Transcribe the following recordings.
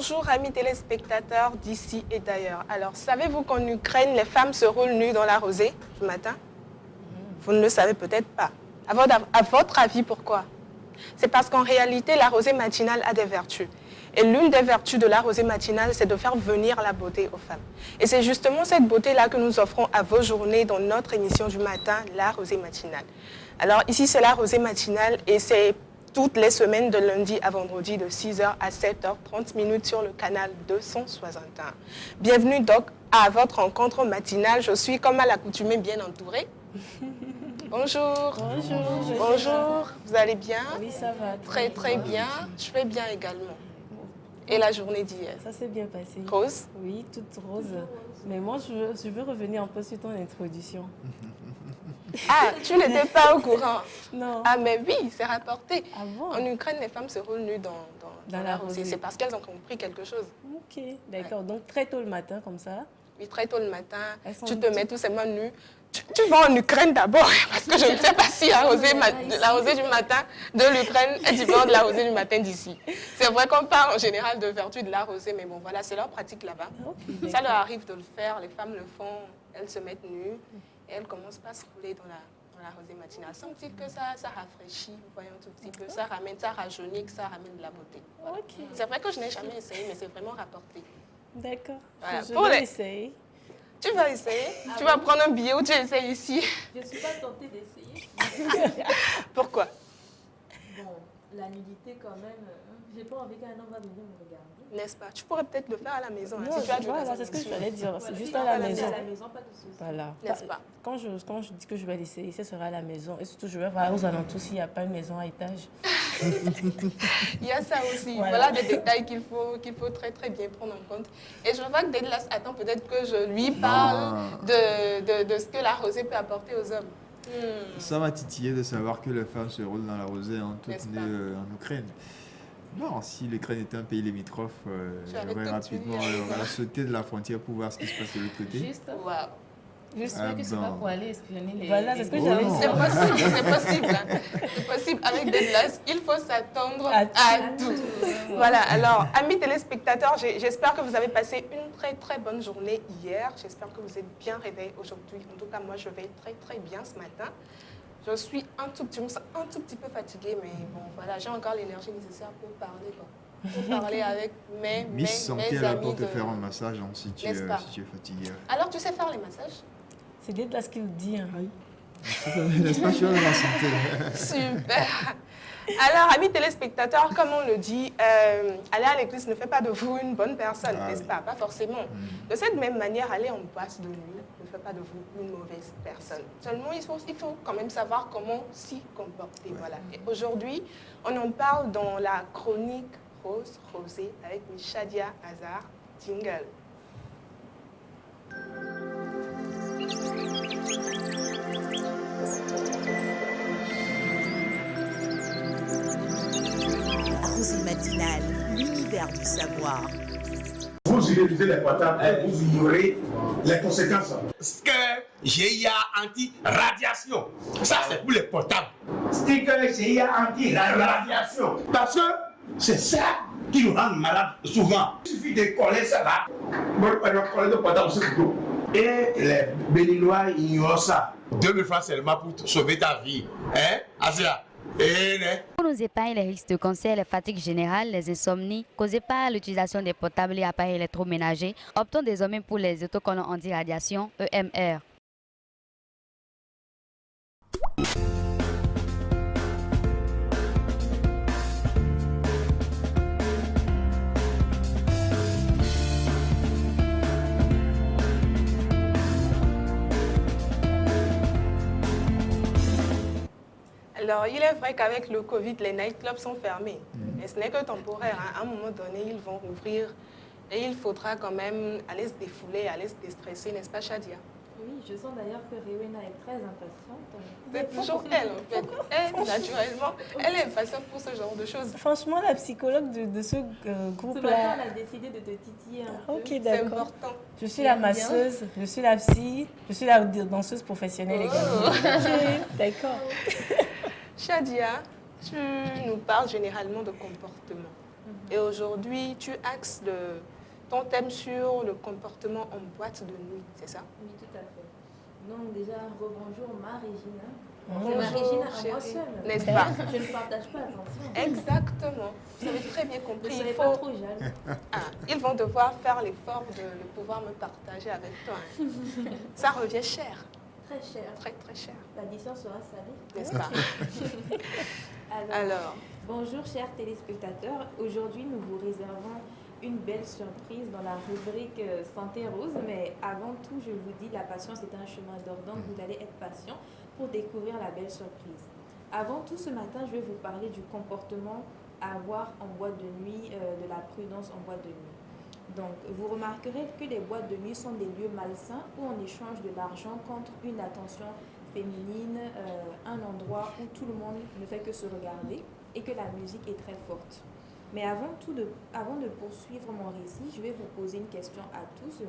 Bonjour amis téléspectateurs d'ici et d'ailleurs. Alors, savez-vous qu'en Ukraine, les femmes se roulent nues dans la rosée du matin? Vous ne le savez peut-être pas. À votre avis, pourquoi? C'est parce qu'en réalité, la rosée matinale a des vertus. Et l'une des vertus de la rosée matinale, c'est de faire venir la beauté aux femmes. Et c'est justement cette beauté-là que nous offrons à vos journées dans notre émission du matin, la rosée matinale. Alors ici, c'est la rosée matinale et c'est toutes les semaines de lundi à vendredi de 6h à 7h30 minutes sur le canal 261. Bienvenue donc à votre rencontre matinale. Je suis comme à l'accoutumée bien entourée. Bonjour. Bonjour. Bonjour. Vous allez bien? Oui, ça va. Très bien. Je vais bien également. Et la journée d'hier? Ça s'est bien passé. Rose? Oui, toute rose. Mais moi, je veux revenir un peu sur ton introduction. Ah, tu n'étais pas au courant? Non. Ah, mais oui, c'est rapporté. Ah bon? En Ukraine, les femmes se roulent nues dans la rosée. C'est parce qu'elles ont compris quelque chose. Ok, d'accord. Ouais. Donc, très tôt le matin, comme ça? Oui, très tôt le matin. Tu te mets tout simplement nu. Tu vas en Ukraine d'abord, parce que je ne sais pas si la rosée du matin de l'Ukraine est différente de la rosée du matin d'ici. C'est vrai qu'on parle en général de vertu de la rosée, mais bon, voilà, c'est leur pratique là-bas. Okay, ça leur arrive de le faire, les femmes le font, elles se mettent nues et elles commencent pas à se rouler dans la rosée matinale. Semble-t-il que ça rafraîchit, vous voyez un tout petit peu, ça rajeunit, ça ramène de la beauté. Voilà. Okay. C'est vrai que je n'ai jamais essayé, mais c'est vraiment rapporté. D'accord, voilà. Je vais essayer. Tu vas essayer? Tu vas prendre un billet ou tu essayes ici? Je ne suis pas tentée d'essayer. Pourquoi? Bon, la nudité quand même, j'ai pas envie qu'un homme va venir me regarder. N'est-ce pas? Tu pourrais peut-être le faire à la maison. Non, si tu as voilà, c'est ce que je voulais dire. C'est juste à la maison. À la maison, pas de souci. Voilà. N'est-ce pas? Quand je dis que je vais l'essayer, ce sera à la maison. Et surtout, je vais voir aux alentours s'il n'y a pas une maison à étage. Il y a ça aussi. Voilà des détails qu'il faut très très bien prendre en compte. Et je vois que Deadlas attend peut-être que je lui parle de ce que la rosée peut apporter aux hommes. Ça m'a titillé de savoir que les femmes se roulent dans la rosée en Ukraine. Non, si l'Ukraine était un pays limitrophe, j'aurais rapidement sauté de la frontière pour voir ce qui se passe de l'autre côté. Juste, j'espère que c'est pas pour aller espionner les... Voilà, c'est ce que j'avais dit. C'est possible. C'est possible. Avec Deadlas, il faut s'attendre à tout. Voilà, alors, amis téléspectateurs, j'espère que vous avez passé une très très bonne journée hier. J'espère que vous êtes bien réveillés aujourd'hui. En tout cas, moi, je vais très très bien ce matin. Je suis un tout petit peu fatiguée, mais bon, voilà, j'ai encore l'énergie nécessaire pour parler, quoi. Pour parler avec mes Santé, elle amis. pour te faire un massage si tu es fatiguée. Alors, tu sais faire les massages? C'est de là ce qu'il dit. Hein. Oui. N'est-ce pas, tu as la santé. Super. Alors, amis téléspectateurs, comme on le dit, aller à l'église ne fait pas de vous une bonne personne, n'est-ce pas? Pas forcément. De cette même manière, aller en boîte de nuit ne fait pas de vous une mauvaise personne. Seulement, il faut quand même savoir comment s'y comporter. Ouais. Voilà. Et aujourd'hui, on en parle dans la chronique Rosée avec Miss Shadia Azar. Jingle. Rosée matinale, l'univers du savoir. Vous utilisez les portables et vous ignorez les conséquences. Sticker GIA anti-radiation. Ça, c'est pour les portables. Sticker GIA anti-radiation. Parce que c'est ça qui nous rend malades souvent. Il suffit de coller ça là. Coller le portable sur le dos. Et les Béninois ignorent ça. 2000 francs seulement pour sauver ta vie. Hein, Asia? Pour nous épargner les risques de cancer, les fatigues générales, les insomnies causées par l'utilisation des portables et appareils électroménagers, optons désormais pour les autocollants anti-radiation EMR. Alors, il est vrai qu'avec le Covid, les nightclubs sont fermés. Et ce n'est que temporaire. Hein. À un moment donné, ils vont rouvrir. Et il faudra quand même aller se défouler, aller se déstresser, n'est-ce pas, Shadia? Oui, je sens d'ailleurs que Rewena est très impatiente. C'est toujours elle, en fait. Elle, naturellement, elle est impatiente pour ce genre de choses. Franchement, la psychologue de ce groupe-là... Ce matin, elle a décidé de te titiller un peu. Ok, d'accord. C'est important. Je suis la masseuse, je suis la psy, je suis la danseuse professionnelle également. Ok, d'accord. Shadia, tu nous parles généralement de comportement. Et aujourd'hui, tu axes ton thème sur le comportement en boîte de nuit, c'est ça? Oui, tout à fait. Donc déjà, rebonjour Marie-Gina. Bonjour, C'est Marie-Gina à moi chérie. seule. N'est-ce pas? Je ne partage pas, attention. Exactement. Vous avez très bien Je compris. ne serai Il pas faut... trop jaloux. Ah, ils vont devoir faire l'effort de pouvoir me partager avec toi. Hein. Ça revient cher, Très cher. très très cher, L'addition sera salée. n'est-ce pas? Alors, Bonjour chers téléspectateurs. Aujourd'hui, nous vous réservons une belle surprise dans la rubrique Santé Rose. Mais avant tout, je vous dis, la patience est un chemin d'or. Donc, vous allez être patient pour découvrir la belle surprise. Avant tout, ce matin, je vais vous parler du comportement à avoir en boîte de nuit, de la prudence en boîte de nuit. Donc, vous remarquerez que les boîtes de nuit sont des lieux malsains où on échange de l'argent contre une attention féminine, un endroit où tout le monde ne fait que se regarder et que la musique est très forte. Mais avant de poursuivre mon récit, je vais vous poser une question à tous.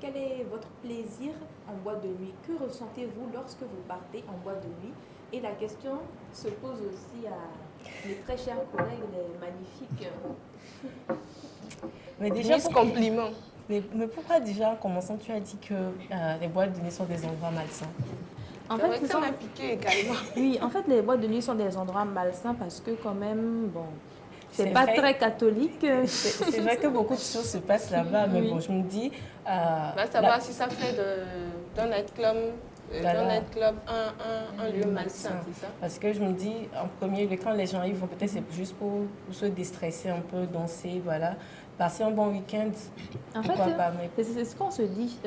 Quel est votre plaisir en boîte de nuit? Que ressentez-vous lorsque vous partez en boîte de nuit? Et la question se pose aussi à mes très chers collègues, les magnifiques. Mais déjà, Miss Compliment. mais pourquoi déjà en commençant, tu as dit que les boîtes de nuit sont des endroits malsains? En C'est vrai fait, que ce ça sont- m'a piqué également. oui, en fait, les boîtes de nuit sont des endroits malsains parce que quand même, bon, c'est C'est pas vrai. très catholique. C'est vrai que beaucoup de choses se passent là-bas, mais Oui. bon, je me dis... Va savoir si ça fait d'un nightclub, Voilà. un lieu malsain, c'est ça? Parce que je me dis, en premier lieu, quand les gens y vont, peut-être c'est juste pour se déstresser un peu, danser, voilà. Passer un bon week-end, En pourquoi fait, pas, mais... c'est ce qu'on se dit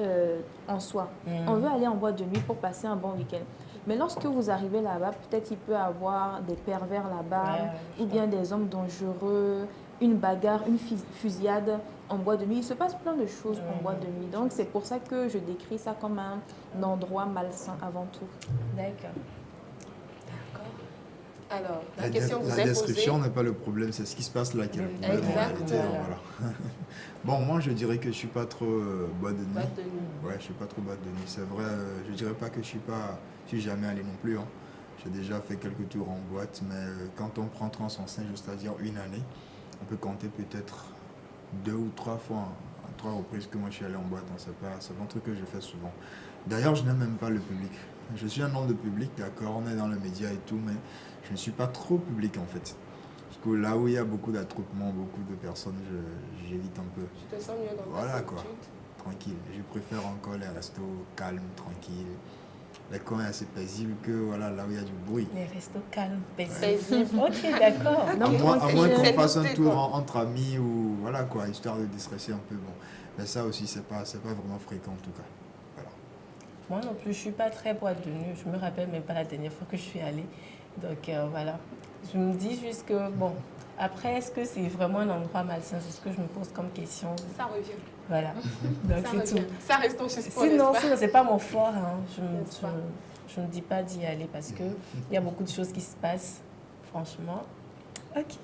en soi. Mm. On veut aller en boîte de nuit pour passer un bon week-end. Mais lorsque vous arrivez là-bas, peut-être il peut y avoir des pervers là-bas, Ouais, je ou bien des hommes dangereux, une bagarre, une fusillade en boîte de nuit. Il se passe plein de choses en boîte de nuit. Donc c'est pour ça que je décris ça comme un endroit malsain avant tout. D'accord. Alors, la La, question vous la est description posée. n'est pas le problème, c'est ce qui se passe là qui est le problème en Exactement. réalité. Voilà. Bon, moi je dirais que je suis pas trop boîte de nuit. Boîte de nuit. Ouais, je suis pas trop boîte de nuit. C'est vrai, je dirais pas que je suis jamais allé non plus. Hein. J'ai déjà fait quelques tours en boîte, mais quand on prend Trans-Enceinte, c'est-à-dire une année, on peut compter peut-être 2 ou 3 fois, hein, 3 reprises que moi je suis allé en boîte. Hein. C'est pas un truc que je fais souvent. D'ailleurs, je n'aime même pas le public. Je suis un homme de public, d'accord, on est dans les médias et tout, mais je ne suis pas trop public en fait. Parce que là où il y a beaucoup d'attroupements, beaucoup de personnes, j'évite un peu. Tu te sens mieux dans ta Voilà quoi, solitude. tranquille. Je préfère encore les restos calmes, tranquilles. Les coins assez paisibles que voilà, là où il y a du bruit. Les restos calmes, paisibles. Paisible. Ok, d'accord. À Donc, moins qu'on c'est fasse un noté, tour quoi. entre amis ou voilà quoi, histoire de déstresser un peu. Bon. Mais ça aussi, c'est pas vraiment fréquent en tout cas. Voilà. Moi non plus, je suis pas très boîte de nuit. Je me rappelle même pas la dernière fois que je suis allée. Donc voilà. Je me dis juste que, bon, après, est-ce que c'est vraiment un endroit malsain? C'est ce que je me pose comme question. Ça revient. Voilà. Donc Ça c'est revient. tout. Ça reste en suspens, Sinon, n'est-ce pas? c'est pas mon fort. Hein. N'est-ce pas? Je ne dis pas d'y aller parce qu'il y a beaucoup de choses qui se passent. Franchement. Ok.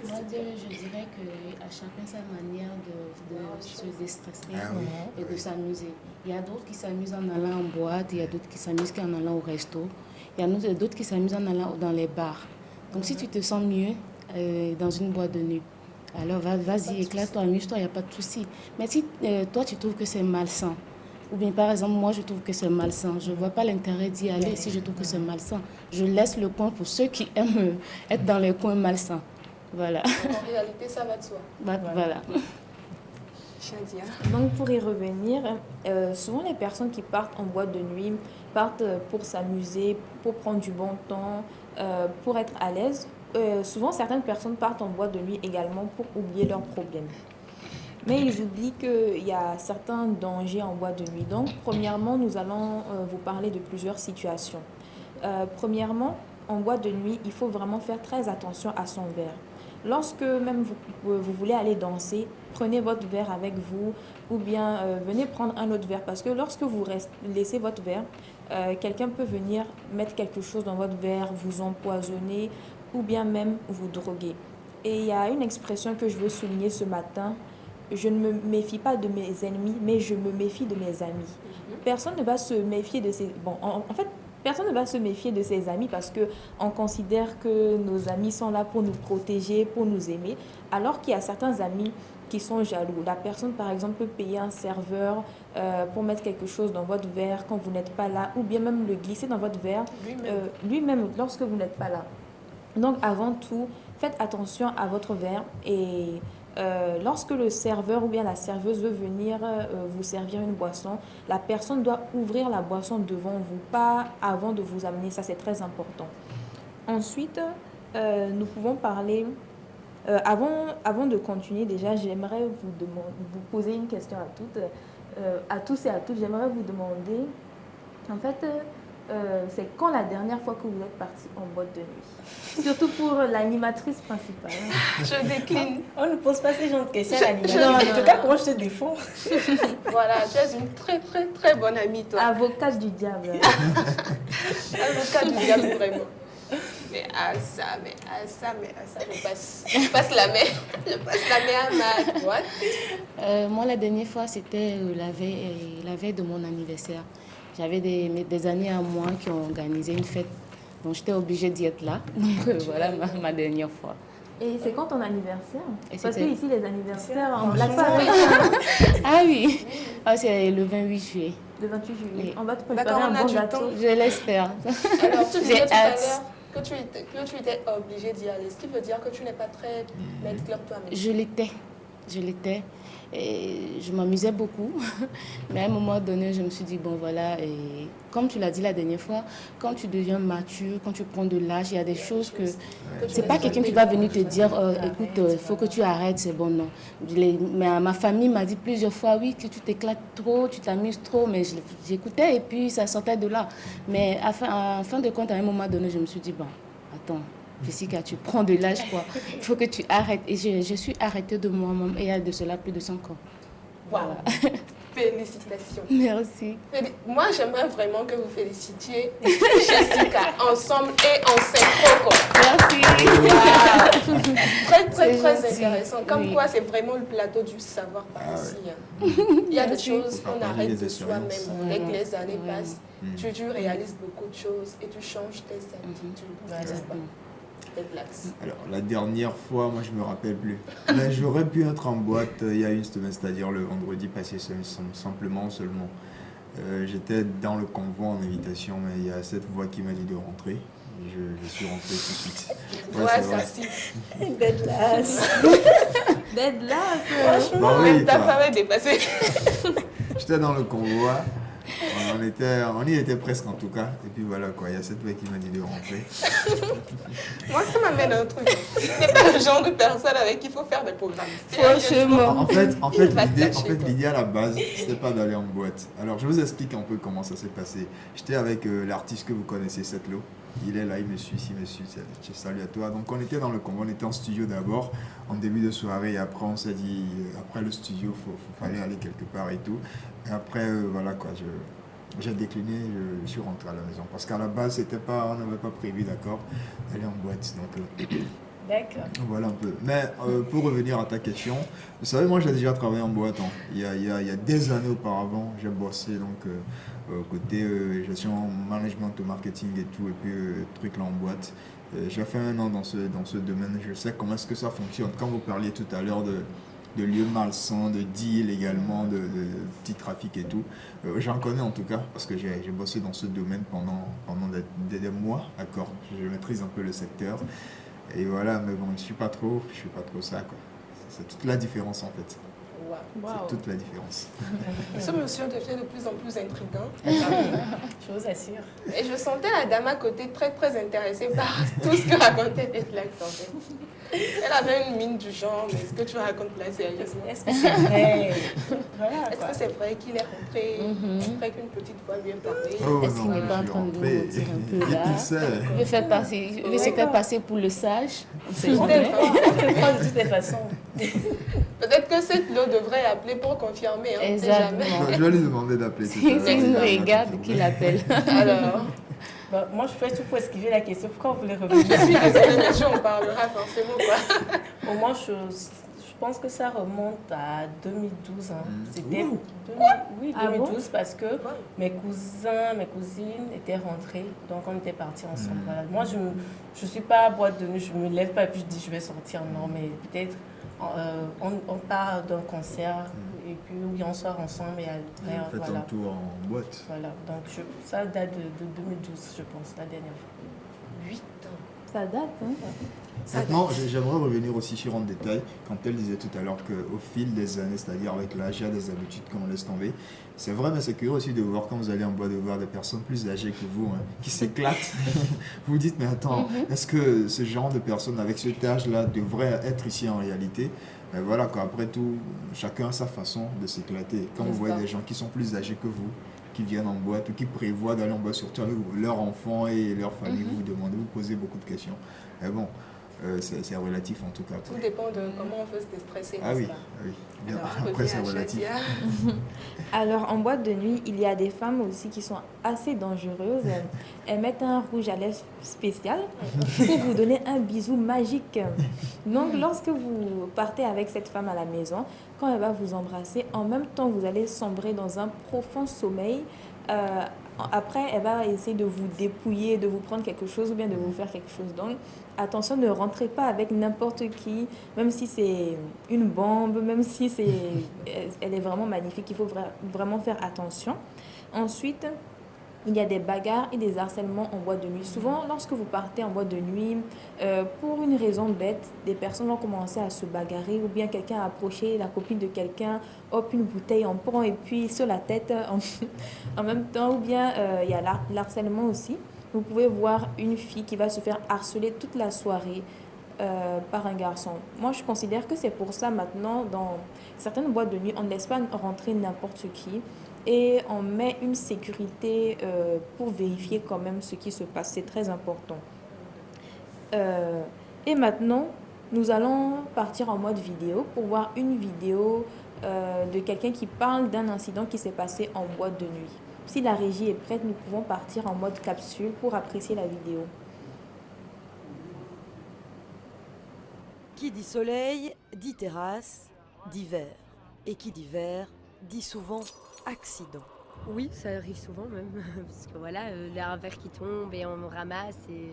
Moi, je dirais qu'à chacun sa manière de se déstresser Ah oui, et de oui. s'amuser. Il y a d'autres qui s'amusent en allant en boîte, il y a d'autres qui s'amusent en allant au resto, il y a d'autres qui s'amusent en allant dans les bars. Donc si tu te sens mieux dans une boîte de nuit, alors vas-y, éclate-toi, amuse-toi, il n'y a pas de souci. Mais si toi tu trouves que c'est malsain, ou bien par exemple moi je trouve que c'est malsain, je ne vois pas l'intérêt d'y aller si je trouve que c'est malsain. Je laisse le coin pour ceux qui aiment être dans les coins malsains. Voilà. En réalité, ça va de soi. Voilà. Shadia. Donc pour y revenir, souvent les personnes qui partent en boîte de nuit partent pour s'amuser, pour prendre du bon temps, pour être à l'aise. Souvent certaines personnes partent en boîte de nuit également pour oublier leurs problèmes. Mais ils oublient qu'il y a certains dangers en boîte de nuit. Donc premièrement, nous allons vous parler de plusieurs situations. Premièrement, en boîte de nuit, il faut vraiment faire très attention à son verre. Lorsque même vous voulez aller danser, prenez votre verre avec vous ou bien venez prendre un autre verre. Parce que lorsque vous laissez votre verre, quelqu'un peut venir mettre quelque chose dans votre verre, vous empoisonner ou bien même vous droguer. Et il y a une expression que je veux souligner ce matin. Je ne me méfie pas de mes ennemis, mais je me méfie de mes amis. Personne ne va se méfier de ses... Bon, en fait, personne ne va se méfier de ses amis parce qu'on considère que nos amis sont là pour nous protéger, pour nous aimer, alors qu'il y a certains amis qui sont jaloux. La personne, par exemple, peut payer un serveur pour mettre quelque chose dans votre verre quand vous n'êtes pas là, ou bien même le glisser dans votre verre lui-même lorsque vous n'êtes pas là. Donc, avant tout, faites attention à votre verre et lorsque le serveur ou bien la serveuse veut venir vous servir une boisson, la personne doit ouvrir la boisson devant vous, pas avant de vous amener. Ça, c'est très important. Ensuite, nous pouvons parler... avant de continuer, déjà, j'aimerais vous poser une question à tous et à toutes. J'aimerais vous demander, en fait, c'est quand la dernière fois que vous êtes parti en boîte de nuit? Surtout pour l'animatrice principale. Je décline. On ne pose pas ces genres de questions à l'animatrice. Non. En tout cas, comment je te défends? Voilà, tu es une très très très bonne amie, toi. Avocate du diable. Avocate du diable, vraiment. Mais à ça, je passe la main à ma droite. Moi, la dernière fois, c'était la veille de mon anniversaire. J'avais des amis à moi qui ont organisé une fête. Donc, j'étais obligée d'y être là. Donc, voilà ma dernière fois. Et c'est quand ton anniversaire? Parce que ici, les anniversaires en Black Ah oui, c'est le 28 juillet. Le 28 juillet. Oui. On va te préparer un bon gâteau. Je l'espère. Alors, tu disais tout à l'heure que tu étais obligée d'y aller. Ce qui veut dire que tu n'es pas très nightclub toi-même. Je l'étais. Et je m'amusais beaucoup. Mais à un moment donné, je me suis dit, bon voilà, et comme tu l'as dit la dernière fois, quand tu deviens mature, quand tu prends de l'âge, il y a des choses que... C'est pas quelqu'un qui va venir te dire, écoute, il faut que tu arrêtes, c'est bon, non. Mais ma famille m'a dit plusieurs fois, oui, que tu t'éclates trop, tu t'amuses trop, mais j'écoutais et puis ça sortait de là. Mais en fin de compte, à un moment donné, je me suis dit, bon, attends, Jessica, tu prends de l'âge, quoi. Il faut que tu arrêtes. Et je suis arrêtée de moi-même, et il y a de cela plus de 5 ans. Voilà. Félicitations. Merci. Moi, j'aimerais vraiment que vous félicitiez Jessica ensemble et en synchro. Merci. Wow. Très, très, très gentil. intéressant. Comme quoi, c'est vraiment le plateau du savoir par ici. Il y a des choses qu'on arrête de soi-même. Dès que les années passent, tu réalises beaucoup de choses et tu changes tes habitudes. Alors, la dernière fois, moi, je me rappelle plus. Mais j'aurais pu être en boîte il y a une semaine, c'est-à-dire le vendredi passé, seulement. J'étais dans le convoi en invitation, mais il y a cette voix qui m'a dit de rentrer. Je suis rentré tout de suite. Ouais, ça si. Deadlass. Franchement, même ta femme est dépassée. J'étais dans le convoi. On y était presque en tout cas. Et puis voilà quoi, il y a cette voix qui m'a dit de rentrer. Moi, ça m'amène à un truc. C'est pas le genre de personne avec qui il faut faire des programmes. Franchement. En fait, l'idée à la base, c'était pas d'aller en boîte. Alors, je vous explique un peu comment ça s'est passé. J'étais avec l'artiste que vous connaissez, Setlo. Il est là, il me suit. Salut à toi. Donc, on était dans le convoi, on était en studio d'abord, en début de soirée. Et après, on s'est dit, après le studio, fallait aller quelque part et tout. Et après, voilà quoi, j'ai décliné, je suis rentré à la maison. Parce qu'à la base, on n'avait pas prévu, d'accord, d'aller en boîte. Donc, d'accord. Voilà un peu. Mais pour revenir à ta question, vous savez, moi j'ai déjà travaillé en boîte. Il y a des années auparavant, j'ai bossé donc côté gestion, management, marketing et tout, et puis trucs là en boîte. J'ai fait 1 an dans ce domaine. Je sais comment est-ce que ça fonctionne. Quand vous parliez tout à l'heure de lieux malsains, de deals également, de petits trafics et tout. J'en connais en tout cas, parce que j'ai bossé dans ce domaine pendant des mois, d'accord. Je maîtrise un peu le secteur. Et voilà, mais bon, je suis pas trop ça, quoi. C'est toute la différence, en fait. Wow. C'est toute la différence. Ce monsieur devient de plus en plus intriguant. Je vous assure. Et je sentais la dame à côté très, très intéressée par tout ce que racontait Deadlass, en fait. Elle avait une mine du genre, mais est-ce que tu racontes là sérieusement? Est-ce que c'est vrai? Voilà, est-ce que c'est vrai qu'il est rentré après qu'une petite voix lui ait parlé? Oh, Est-ce qu'il n'est pas en train de nous mentir un peu là? Il sait. Il veut se faire passer pour le sage. On sait Je jamais. de toutes les façons. Peut-être que cette lot devrait appeler pour confirmer, hein, on ne sait jamais. Exactement. Je vais lui demander d'appeler. C'est une regarde qu'il appelle. Alors, Bah, moi, je fais tout pour esquiver la question. Pourquoi vous voulez revenir? je suis désolée, mais on parlera forcément, quoi. Au moins, je Je pense que ça remonte à 2012. Hein. C'était oui, 2012 parce que mes cousins, mes cousines étaient rentrés, donc on était partis ensemble. Voilà. Moi, je ne suis pas à boîte de nuit, je ne me lève pas et puis je dis je vais sortir. Non, mais peut-être on part d'un concert et puis oui, on sort ensemble et après, Faites voilà. un tour en boîte. Voilà, donc ça date de 2012, je pense, la dernière fois. 8 ans. Ça date, hein? Maintenant, j'aimerais revenir aussi sur un détail. Quand elle disait tout à l'heure qu'au fil des années, c'est-à-dire avec l'âge, il y a des habitudes qu'on laisse tomber. C'est vrai, mais c'est curieux aussi de voir quand vous allez en boîte, de voir des personnes plus âgées que vous, hein, qui s'éclatent. Vous vous dites, mais attends, est-ce que ce genre de personnes avec cet âge-là devraient être ici en réalité? Mais voilà, quoi, après tout, chacun a sa façon de s'éclater. Quand vous voyez des gens qui sont plus âgés que vous, qui viennent en boîte ou qui prévoient d'aller en boîte, surtout avec leurs enfants et leur famille, vous demandez, vous posez beaucoup de questions. Mais bon, c'est relatif en tout cas. Tout dépend de comment on veut se déstresser. Ah oui, oui. Bien, après c'est relatif. Alors en boîte de nuit, il y a des femmes aussi qui sont assez dangereuses. Elles mettent un rouge à lèvres spécial pour vous donner un bisou magique. Donc lorsque vous partez avec cette femme à la maison, quand elle va vous embrasser, en même temps vous allez sombrer dans un profond sommeil. Après, elle va essayer de vous dépouiller, de vous prendre quelque chose ou bien de vous faire quelque chose. Donc, attention, ne rentrez pas avec n'importe qui, même si c'est une bombe, même si elle est vraiment magnifique. Il faut vraiment faire attention. Ensuite, il y a des bagarres et des harcèlements en boîte de nuit. Souvent, lorsque vous partez en boîte de nuit, pour une raison bête, des personnes vont commencer à se bagarrer ou bien quelqu'un a approché la copine de quelqu'un, hop, une bouteille en prend et puis sur la tête en même temps. Ou bien il y a l'harcèlement aussi. Vous pouvez voir une fille qui va se faire harceler toute la soirée par un garçon. Moi, je considère que c'est pour ça maintenant, dans certaines boîtes de nuit, on ne laisse pas rentrer n'importe qui. Et on met une sécurité pour vérifier quand même ce qui se passe. C'est très important. Et maintenant, nous allons partir en mode vidéo pour voir une vidéo de quelqu'un qui parle d'un incident qui s'est passé en boîte de nuit. Si la régie est prête, nous pouvons partir en mode capsule pour apprécier la vidéo. Qui dit soleil, dit terrasse, dit verre. Et qui dit verre, dit souvent accident. Oui, ça arrive souvent même, parce que voilà, il y a un verre qui tombe et on ramasse, et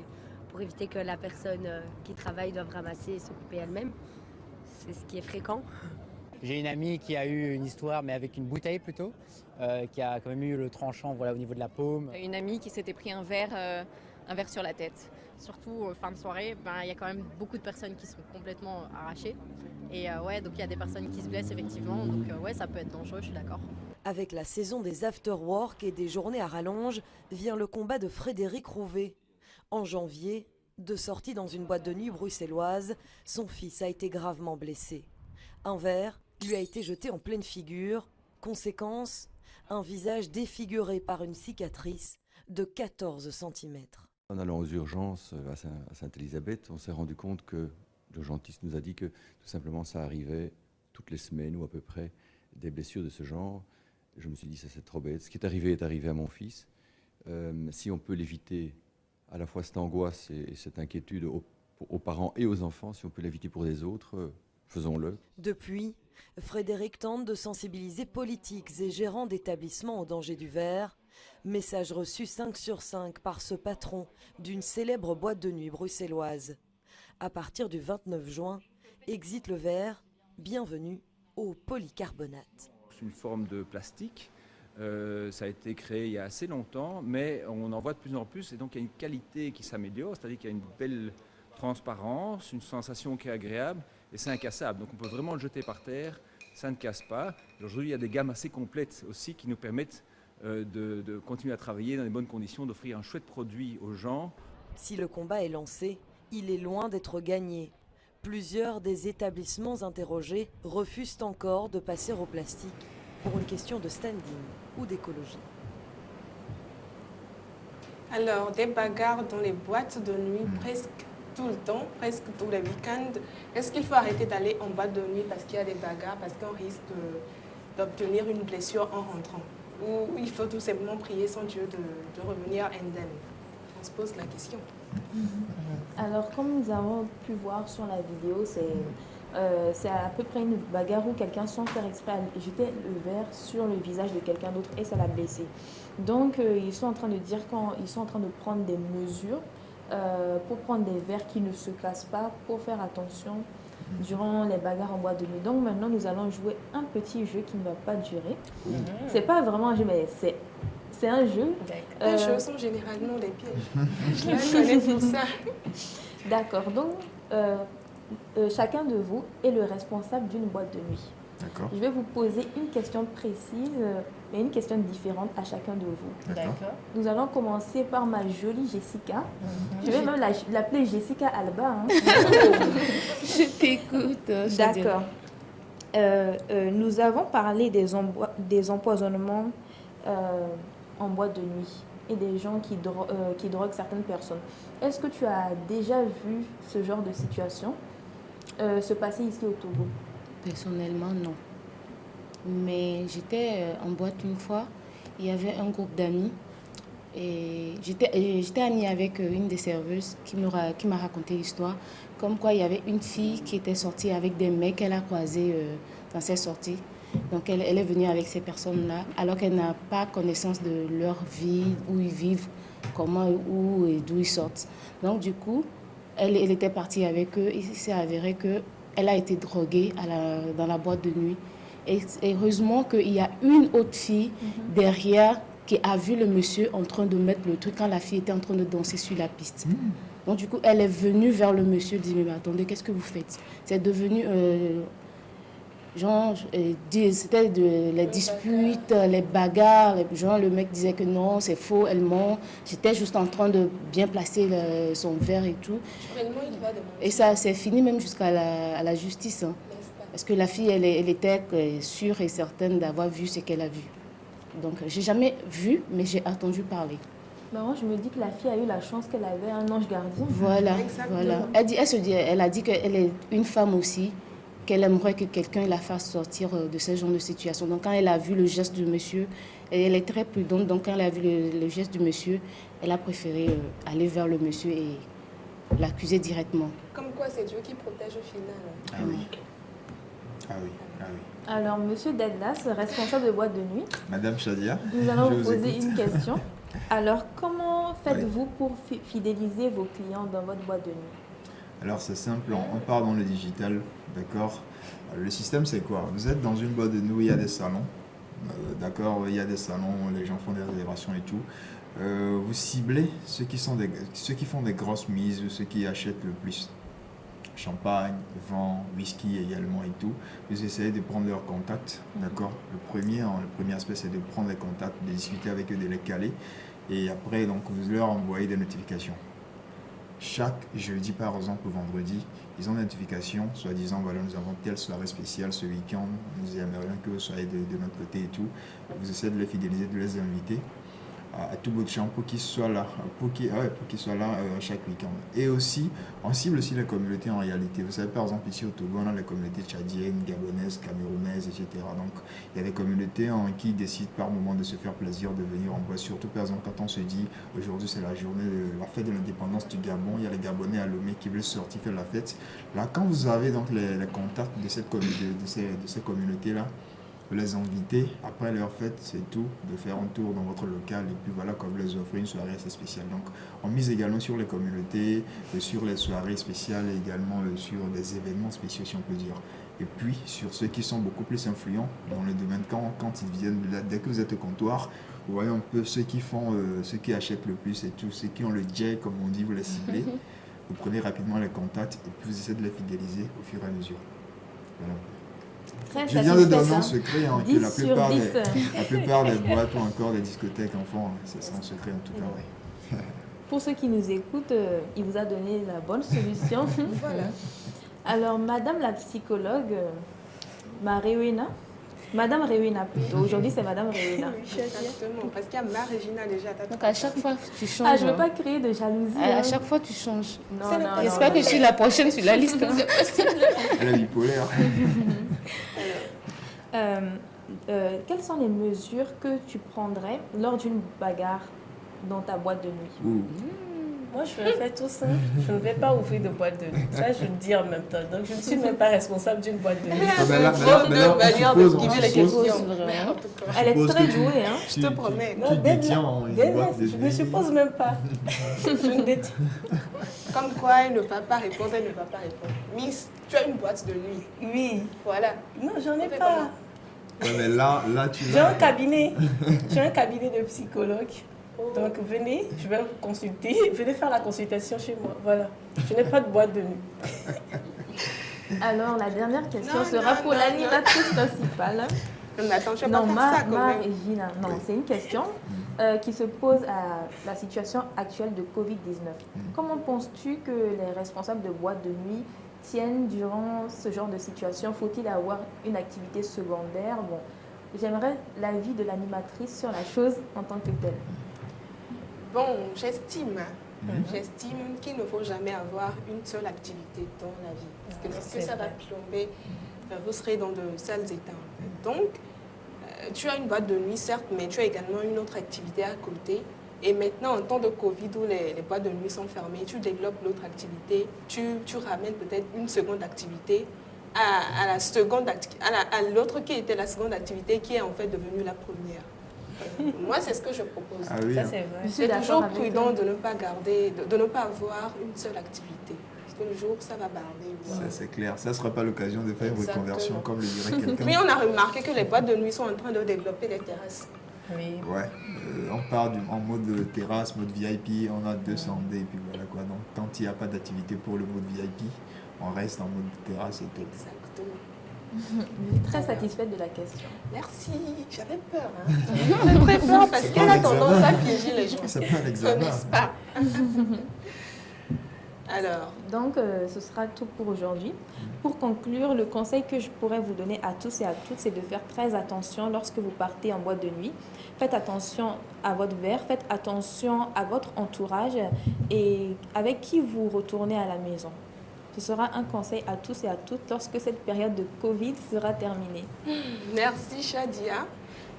pour éviter que la personne qui travaille doive ramasser et se couper elle-même. C'est ce qui est fréquent. J'ai une amie qui a eu une histoire, mais avec une bouteille plutôt, qui a quand même eu le tranchant voilà, au niveau de la paume. Une amie qui s'était pris un verre sur la tête. Surtout fin de soirée, il y a quand même beaucoup de personnes qui sont complètement arrachées. Et ouais, donc il y a des personnes qui se blessent effectivement, donc ouais, ça peut être dangereux, je suis d'accord. Avec la saison des after-work et des journées à rallonge, vient le combat de Frédéric Rouvet. En janvier, de sortie dans une boîte de nuit bruxelloise, son fils a été gravement blessé. Un verre lui a été jeté en pleine figure. Conséquence, un visage défiguré par une cicatrice de 14 cm. En allant aux urgences à Sainte-Élisabeth, on s'est rendu compte que l'urgentiste nous a dit que tout simplement ça arrivait toutes les semaines ou à peu près des blessures de ce genre. Je me suis dit, ça c'est trop bête. Ce qui est arrivé à mon fils. Si on peut l'éviter, à la fois cette angoisse et cette inquiétude aux parents et aux enfants, si on peut l'éviter pour les autres, faisons-le. Depuis, Frédéric tente de sensibiliser politiques et gérants d'établissements au danger du verre. Message reçu 5 sur 5 par ce patron d'une célèbre boîte de nuit bruxelloise. À partir du 29 juin, exit le verre, bienvenue au polycarbonate. C'est une forme de plastique, ça a été créé il y a assez longtemps, mais on en voit de plus en plus et donc il y a une qualité qui s'améliore, c'est-à-dire qu'il y a une belle transparence, une sensation qui est agréable et c'est incassable. Donc on peut vraiment le jeter par terre, ça ne casse pas. Aujourd'hui il y a des gammes assez complètes aussi qui nous permettent de continuer à travailler dans les bonnes conditions, d'offrir un chouette produit aux gens. Si le combat est lancé, il est loin d'être gagné. Plusieurs des établissements interrogés refusent encore de passer au plastique pour une question de standing ou d'écologie. Alors, des bagarres dans les boîtes de nuit presque tout le temps, presque tous les week-ends. Est-ce qu'il faut arrêter d'aller en boîte de nuit parce qu'il y a des bagarres, parce qu'on risque d'obtenir une blessure en rentrant? Ou il faut tout simplement prier son Dieu de revenir indemne? On se pose la question. Alors, comme nous avons pu voir sur la vidéo, C'est à peu près une bagarre où quelqu'un, sans faire exprès, a jeté le verre sur le visage de quelqu'un d'autre et ça l'a blessé. Donc, ils sont en train de dire qu'ils sont en train de prendre des mesures pour prendre des verres qui ne se cassent pas, pour faire attention durant les bagarres en boîte de nuit. Donc, maintenant, nous allons jouer un petit jeu qui ne va pas durer. C'est pas vraiment un jeu, mais c'est un jeu. Les jeux sont généralement des pièges. Je la connais pour ça. D'accord. Donc, chacun de vous est le responsable d'une boîte de nuit. D'accord. Je vais vous poser une question précise et une question différente à chacun de vous. D'accord. Nous allons commencer par ma jolie Jessica. Je vais même l'appeler Jessica Alba. Hein. Je t'écoute. D'accord. Nous avons parlé des empoisonnements en boîte de nuit et des gens qui droguent certaines personnes. Est-ce que tu as déjà vu ce genre de situation se passer ici au Togo? Personnellement, non. Mais j'étais en boîte une fois. Il y avait un groupe d'amis. Et j'étais amie avec une des serveuses qui m'a raconté l'histoire. Comme quoi, il y avait une fille qui était sortie avec des mecs qu'elle a croisés dans ses sorties. Donc, elle est venue avec ces personnes-là, alors qu'elle n'a pas connaissance de leur vie, où ils vivent, comment, où et d'où ils sortent. Donc, du coup, elle était partie avec eux. Il s'est avéré qu'elle a été droguée dans la boîte de nuit. Et heureusement qu'il y a une autre fille derrière qui a vu le monsieur en train de mettre le truc quand la fille était en train de danser sur la piste. Donc, du coup, elle est venue vers le monsieur et dit, mais attendez, qu'est-ce que vous faites? C'est devenu... c'était les disputes, les bagarres. Le mec disait que non, c'est faux, elle ment. J'étais juste en train de bien placer son verre et tout. Et ça, c'est fini même jusqu'à la justice. Hein. Parce que la fille, elle était sûre et certaine d'avoir vu ce qu'elle a vu. Donc, j'ai jamais vu, mais j'ai entendu parler. Bah moi, je me dis que la fille a eu la chance qu'elle avait un ange gardien. Voilà, voilà. Elle a dit qu'elle est une femme aussi, qu'elle aimerait que quelqu'un la fasse sortir de ce genre de situation. Donc, quand elle a vu le geste du monsieur, elle est très prudente. Donc, quand elle a vu le geste du monsieur, elle a préféré aller vers le monsieur et l'accuser directement. Comme quoi, c'est Dieu qui protège au final. Ah oui. Ah oui, ah oui. Alors, monsieur Dedlas, responsable de boîte de nuit. Madame Chadia, nous allons vous poser écoute. une question. Alors, comment faites-vous pour fidéliser vos clients dans votre boîte de nuit? Alors c'est simple, on part dans le digital, d'accord. Le système c'est quoi? Vous êtes dans une boîte de nuit où il y a des salons, d'accord, il y a des salons, les gens font des réservations et tout. Vous ciblez ceux qui font des grosses mises, ceux qui achètent le plus. Champagne, vin, whisky également et tout. Vous essayez de prendre leurs contacts, d'accord. Le premier aspect c'est de prendre les contacts, de discuter avec eux, de les caler. Et après, donc, vous leur envoyez des notifications. Chaque jeudi, par exemple, ou vendredi, ils ont des notifications, soit disant, voilà, nous avons telle soirée spéciale ce week-end, nous aimerions que vous soyez de notre côté et tout. Vous essayez de les fidéliser, de les inviter à tout bout de champ pour qu'ils soient là, chaque week-end. Et aussi, on cible aussi les communautés en réalité. Vous savez, par exemple, ici au Togo, on a les communautés tchadiennes, gabonaises, camerounaises, etc. Donc, il y a des communautés qui décident par moment de se faire plaisir, de venir en boîte. Surtout, par exemple, quand on se dit, aujourd'hui, c'est la journée de la fête de l'indépendance du Gabon, il y a les Gabonais à Lomé qui veulent sortir faire la fête. Là, quand vous avez donc les contacts de ces communautés-là, vous les inviter, après leur fête, c'est tout, de faire un tour dans votre local et puis voilà, comme les offrir une soirée assez spéciale. Donc, on mise également sur les communautés, sur les soirées spéciales et également sur des événements spéciaux, si on peut dire. Et puis, sur ceux qui sont beaucoup plus influents dans le domaine, quand ils viennent, dès que vous êtes au comptoir, vous voyez un peu ceux qui achètent le plus et tout, ceux qui ont le jet, comme on dit, vous les ciblez. Vous prenez rapidement les contacts et puis vous essayez de les fidéliser au fur et à mesure. Voilà. Je viens de donner un secret que la plupart des boîtes ou encore des discothèques enfants, c'est un secret en tout cas. Oui. Pour ceux qui nous écoutent, il vous a donné la bonne solution. Voilà. Alors, madame la psychologue, Madame Rewena plutôt. Aujourd'hui, c'est Madame Rewena. Oui, exactement. Parce qu'il y a ma Regina déjà. Donc, à chaque fois, tu changes. Ah, je ne veux pas créer de jalousie. À chaque fois, tu changes. Non. J'espère que je suis la prochaine sur la liste. C'est possible. Elle est bipolaire. Quelles sont les mesures que tu prendrais lors d'une bagarre dans ta boîte de nuit? Moi, je le fais tout simple. Je ne vais pas ouvrir de boîte de nuit. Ça, je le dis en même temps. Donc, je ne suis même pas responsable d'une boîte de nuit. Elle est très douée, hein. Je te promets. Tu détiens une boîte de nuit. Je ne suppose même pas. Je ne détiens. Comme quoi, elle ne va pas répondre, elle ne va pas répondre. Miss, tu as une boîte de nuit. Oui. Voilà. Non, j'en ai pas. Ouais, mais là tu J'ai un cabinet. J'ai un cabinet de psychologue. Donc venez, je vais vous consulter. Venez faire la consultation chez moi. Voilà. Je n'ai pas de boîte de nuit. Alors, la dernière question sera pour l'animatrice principale. Mais attends, je vais pas faire ça quand même. Regina, non, c'est une question qui se pose à la situation actuelle de Covid-19. Comment penses-tu que les responsables de boîtes de nuit tiennent durant ce genre de situation? Faut-il avoir une activité secondaire? Bon, j'aimerais l'avis de l'animatrice sur la chose en tant que telle. Bon, j'estime qu'il ne faut jamais avoir une seule activité dans la vie. Parce que lorsque ça va plomber, vous serez dans de sales états. En fait. Donc, tu as une boîte de nuit, certes, mais tu as également une autre activité à côté. Et maintenant, en temps de Covid, où les boîtes de nuit sont fermées, tu développes l'autre activité, tu ramènes peut-être une seconde activité à l'autre qui était la seconde activité, qui est en fait devenue la première. Moi, c'est ce que je propose. Ah oui, ça, c'est vrai. C'est toujours prudent de ne pas garder, de ne pas avoir une seule activité. Parce que le jour, ça va barder. Ça, c'est clair. Ça ne sera pas l'occasion de faire une reconversion, comme le dirait quelqu'un. Oui, on a remarqué que les boîtes de nuit sont en train de développer des terrasses. Oui. Ouais, on part en mode terrasse, mode VIP, on a 200 D, et puis voilà quoi. Donc, tant qu'il n'y a pas d'activité pour le mode VIP, on reste en mode terrasse et tout. Exactement. Je suis très satisfaite de la question. Merci, j'avais peur. Hein. J'avais très peur parce qu'elle a tendance à piéger les gens. C'est pas un examen. N'est-ce pas? Alors, donc, ce sera tout pour aujourd'hui. Pour conclure, le conseil que je pourrais vous donner à tous et à toutes, c'est de faire très attention lorsque vous partez en boîte de nuit. Faites attention à votre verre, faites attention à votre entourage et avec qui vous retournez à la maison. Ce sera un conseil à tous et à toutes lorsque cette période de Covid sera terminée. Merci Shadia.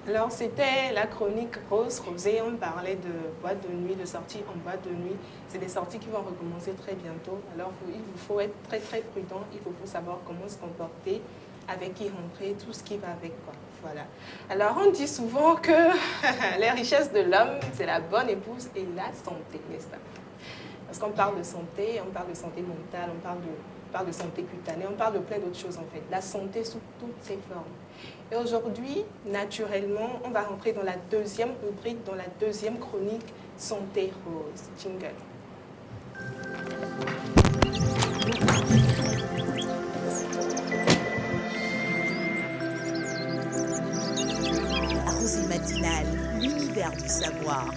Alors, c'était la chronique Rosée. On parlait de boîte de nuit, de sorties en boîte de nuit. C'est des sorties qui vont recommencer très bientôt. Alors, il vous faut être très, très prudent. Il faut savoir comment se comporter, avec qui rentrer, tout ce qui va avec, quoi. Voilà. Alors, on dit souvent que les richesses de l'homme, c'est la bonne épouse et la santé, n'est-ce pas? Parce qu'on parle de santé, on parle de santé mentale, on parle de santé cutanée, on parle de plein d'autres choses en fait. La santé sous toutes ses formes. Et aujourd'hui, naturellement, on va rentrer dans la deuxième rubrique, dans la deuxième chronique Santé Rose. Jingle. Rosée matinale, l'univers du savoir.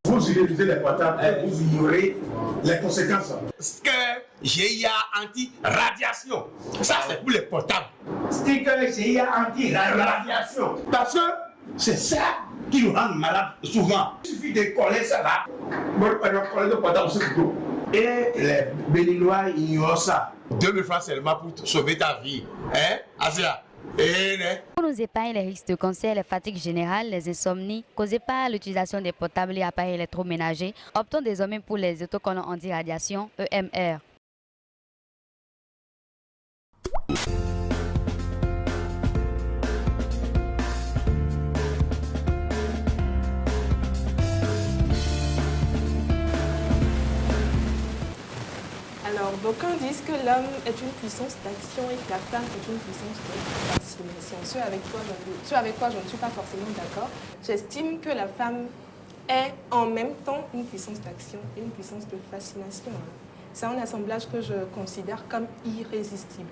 Vous utilisez les portables et vous ignorez les conséquences. Sticker GIA anti-radiation. Ça, c'est pour les portables. Sticker GIA anti-radiation. Parce que c'est ça qui nous rend malades souvent. Il suffit de coller ça là. Coller le portable sur le dos. Et les Béninois ignorent ça. 2000 francs seulement pour sauver ta vie. Hein, Asia? Pour nous épargner les risques de cancer, les fatigues générales, les insomnies causées par l'utilisation des portables et appareils électroménagers, optons désormais pour les autocollants anti-radiation EMR. Alors, d'aucuns disent que l'homme est une puissance d'action et que la femme est une puissance de fascination. Ce avec quoi je ne suis pas forcément d'accord. J'estime que la femme est en même temps une puissance d'action et une puissance de fascination. C'est un assemblage que je considère comme irrésistible.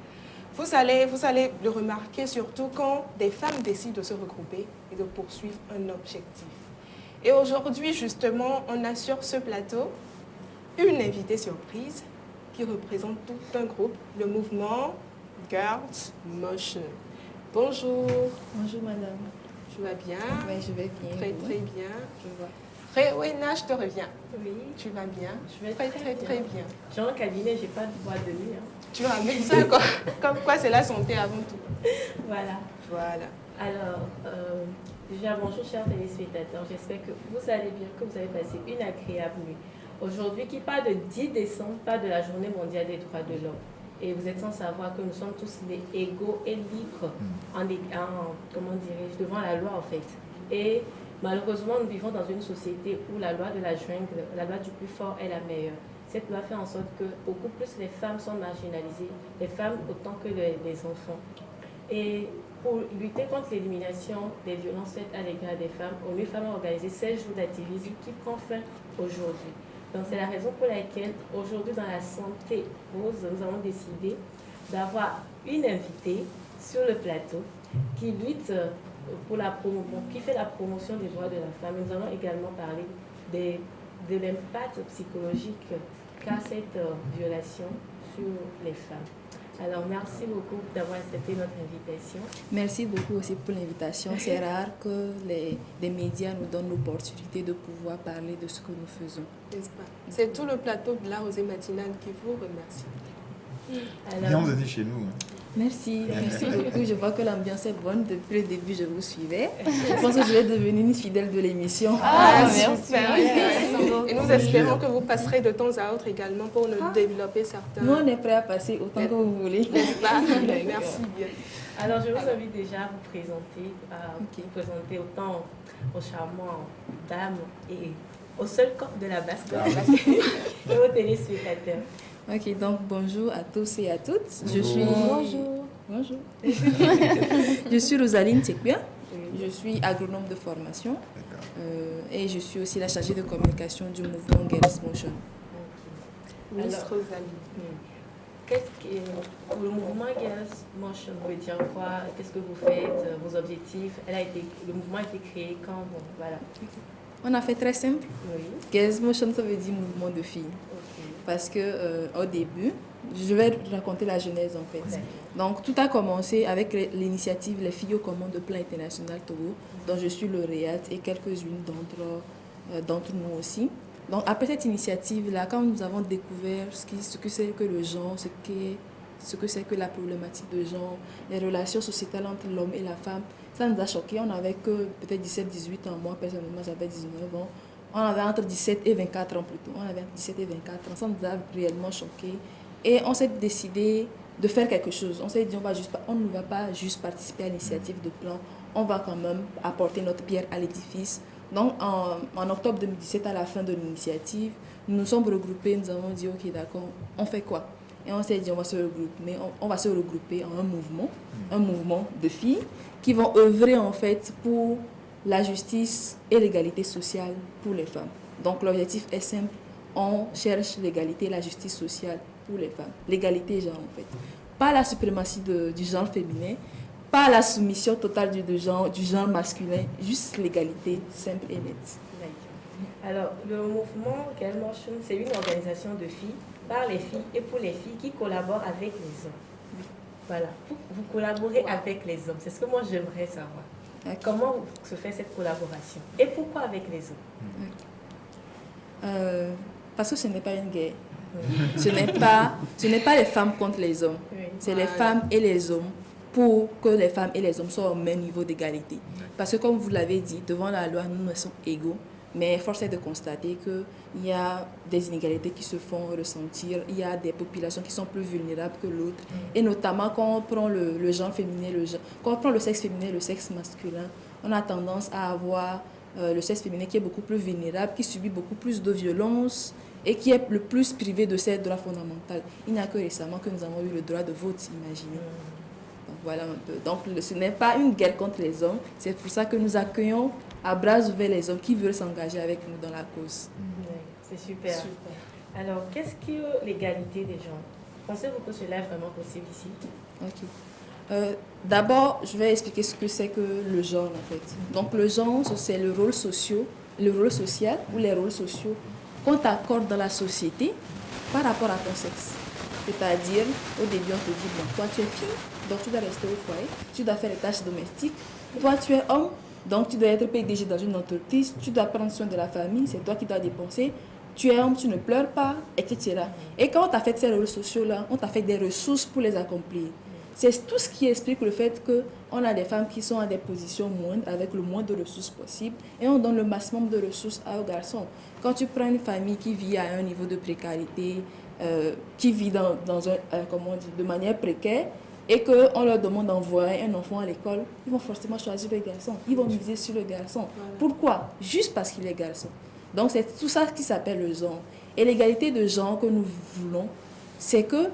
Vous allez le remarquer surtout quand des femmes décident de se regrouper et de poursuivre un objectif. Et aujourd'hui, justement, on a sur ce plateau une invitée surprise qui représente tout un groupe, le mouvement Girls Motion. Bonjour. Bonjour madame. Tu vas bien? Oui, je vais bien. Très bien. Je vois. Réouena, je te reviens. Oui. Tu vas bien? Je vais très bien. J'ai un cabinet, j'ai pas de boîte de nuit. Tu ramènes ça quoi. Comme quoi c'est la santé avant tout. Voilà. Alors, déjà bonjour chers téléspectateurs. J'espère que vous allez bien, que vous avez passé une agréable nuit. aujourd'hui qui parle de 10 décembre, pas de la journée mondiale des droits de l'homme. Et vous êtes sans savoir que nous sommes tous égaux et libres comment dirais-je, devant la loi en fait. Et malheureusement, nous vivons dans une société où la loi de la jungle, la loi du plus fort est la meilleure. Cette loi fait en sorte que beaucoup plus les femmes sont marginalisées, les femmes autant que les enfants. Et pour lutter contre l'élimination des violences faites à l'égard des femmes, ONU Femmes a organisé 16 jours d'activisme qui prend fin aujourd'hui. Donc c'est la raison pour laquelle aujourd'hui dans la santé rose, nous avons décidé d'avoir une invitée sur le plateau qui lutte pour qui fait la promotion des droits de la femme. Nous allons également parler de l'impact psychologique qu'a cette violation sur les femmes. Alors, merci beaucoup d'avoir accepté notre invitation. Merci beaucoup aussi pour l'invitation. C'est rare que les médias nous donnent l'opportunité de pouvoir parler de ce que nous faisons. N'est-ce pas? C'est tout le plateau de la Rosée Matinale qui vous remercie. Bienvenue chez nous. Merci beaucoup. Je vois que l'ambiance est bonne. Depuis le début, je vous suivais. Je pense que je vais devenir une fidèle de l'émission. Super. Et nous espérons que vous passerez de temps à autre également pour nous développer certains... Nous, on est prêts à passer autant que vous voulez. N'est-ce pas? Merci bien. Alors, je vous invite déjà à vous présenter autant aux charmants dames et au seul corps de la basse et aux téléspectateurs. Ok, donc bonjour à tous et à toutes. Bonjour. Je suis Rosaline Tchekbia. Je suis agronome de formation et je suis aussi la chargée de communication du mouvement Girls Motion. Miss Rosaline, le mouvement Girls Motion veut dire quoi? Qu'est-ce que vous faites? Vos objectifs? Le mouvement a été créé quand? Voilà. On a fait très simple. Oui. Girls Motion, ça veut dire mouvement de filles. Parce que au début, je vais raconter la genèse en fait. Donc tout a commencé avec l'initiative Les filles au commandes de plan international Togo, dont je suis lauréate et quelques-unes d'entre nous aussi. Donc après cette initiative-là, quand nous avons découvert ce que c'est que le genre, ce que c'est que la problématique de genre, les relations sociétales entre l'homme et la femme, ça nous a choqués. On n'avait que peut-être 17-18 ans, moi personnellement j'avais 19 ans. On avait entre 17 et 24 ans plutôt. On avait 17 et 24 ans. Ça nous a réellement choqués. Et on s'est décidé de faire quelque chose. On s'est dit, on ne va pas juste participer à l'initiative de plan. On va quand même apporter notre pierre à l'édifice. Donc, en octobre 2017, à la fin de l'initiative, nous nous sommes regroupés. Nous avons dit, OK, d'accord, on fait quoi? Et on s'est dit, on va se regrouper en un mouvement de filles qui vont œuvrer en fait pour la justice et l'égalité sociale pour les femmes. Donc l'objectif est simple, on cherche l'égalité et la justice sociale pour les femmes. L'égalité genre en fait. Pas la suprématie du genre féminin, pas la soumission totale du genre masculin, juste l'égalité simple et nette. Alors le mouvement Girls Motion, c'est une organisation de filles, par les filles et pour les filles qui collaborent avec les hommes. Voilà, vous collaborez avec les hommes, c'est ce que moi j'aimerais savoir. Okay. Comment se fait cette collaboration? Et pourquoi avec les hommes? Parce que ce n'est pas une guerre. Ce n'est pas les femmes contre les hommes. C'est les femmes et les hommes pour que les femmes et les hommes soient au même niveau d'égalité. Parce que comme vous l'avez dit, devant la loi, nous sommes égaux. Mais force est de constater qu'il y a des inégalités qui se font ressentir. Il y a des populations qui sont plus vulnérables que l'autre. Et notamment quand on prend le genre féminin, quand on prend le sexe féminin et le sexe masculin, on a tendance à avoir le sexe féminin qui est beaucoup plus vulnérable, qui subit beaucoup plus de violences et qui est le plus privé de ses droits fondamentaux. Il n'y a que récemment que nous avons eu le droit de vote, imaginez. Donc voilà un peu. Donc ce n'est pas une guerre contre les hommes. C'est pour ça que nous accueillons à bras ouverts les hommes qui veulent s'engager avec nous dans la cause. C'est super. Alors, qu'est-ce que l'égalité des genres? Pensez-vous que cela est vraiment possible ici? Ok. D'abord, je vais expliquer ce que c'est que le genre en fait. Donc le genre, c'est le rôle social ou les rôles sociaux qu'on t'accorde dans la société par rapport à ton sexe. C'est-à-dire, au début, on te dit, bon, toi tu es fille, donc tu dois rester au foyer, tu dois faire les tâches domestiques. Toi tu es homme, donc tu dois être PDG dans une entreprise, tu dois prendre soin de la famille, c'est toi qui dois dépenser. Tu es homme, tu ne pleures pas, etc. Et quand on t'a fait ces rôles sociaux-là, on t'a fait des ressources pour les accomplir. c'est tout ce qui explique le fait qu'on a des femmes qui sont à des positions moindres, avec le moins de ressources possible, et on donne le maximum de ressources aux garçons. Quand tu prends une famille qui vit à un niveau de précarité, qui vit de manière précaire, et qu'on leur demande d'envoyer un enfant à l'école, ils vont forcément choisir le garçon. Ils vont miser sur le garçon. Voilà. Pourquoi? Juste parce qu'il est garçon. Donc c'est tout ça qui s'appelle le genre. Et l'égalité de genre que nous voulons, c'est que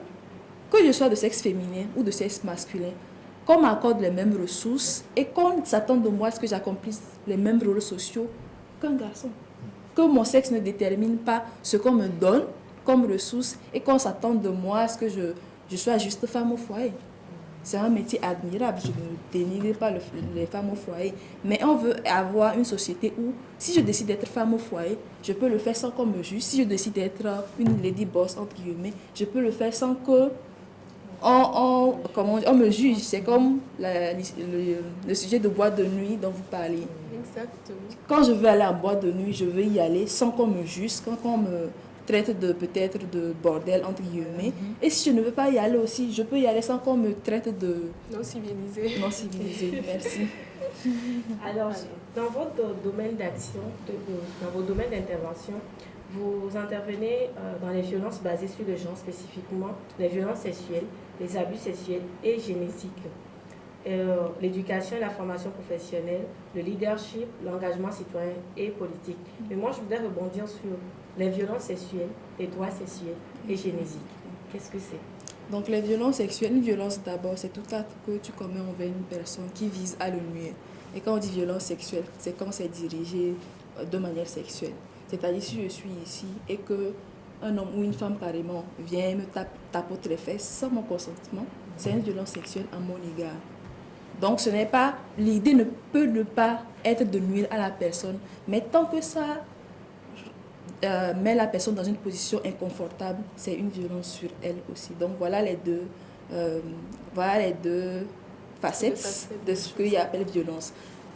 je sois de sexe féminin ou de sexe masculin, qu'on m'accorde les mêmes ressources et qu'on s'attend de moi à ce que j'accomplisse les mêmes rôles sociaux qu'un garçon. Que mon sexe ne détermine pas ce qu'on me donne comme ressources et qu'on s'attend de moi à ce que je sois juste femme au foyer. C'est un métier admirable, je ne dénigre pas les femmes au foyer, mais on veut avoir une société où, si je décide d'être femme au foyer, je peux le faire sans qu'on me juge. Si je décide d'être une lady boss, entre guillemets, je peux le faire sans que on me juge. C'est comme le sujet de boîte de nuit dont vous parlez. Exactement. Quand je veux aller en boîte de nuit, je veux y aller sans qu'on me juge, sans qu'on me traite peut-être de bordel, entre guillemets. Et si je ne veux pas y aller aussi, je peux y aller sans qu'on me traite de... Non civilisé. Non civilisé, merci. Alors, dans votre domaine d'action, dans vos domaines d'intervention, vous intervenez dans les violences basées sur le genre, spécifiquement les violences sexuelles, les abus sexuels et génétiques, l'éducation et la formation professionnelle, le leadership, l'engagement citoyen et politique. Mais moi, je voudrais rebondir sur les violences sexuelles, les droits sexuels et génétiques. Qu'est-ce que c'est? Donc, les violences sexuelles, une violence d'abord, c'est tout acte que tu commets envers une personne qui vise à le nuire. Et quand on dit violence sexuelle, c'est quand c'est dirigé de manière sexuelle. C'est-à-dire, si je suis ici et qu'un homme ou une femme carrément vient et me tapote les fesses sans mon consentement, c'est une violence sexuelle à mon égard. Donc, ce n'est pas... L'idée ne peut ne pas être de nuire à la personne, mais tant que ça met la personne dans une position inconfortable, c'est une violence sur elle aussi. Donc, voilà les deux facettes de ce qu'il appelle violence.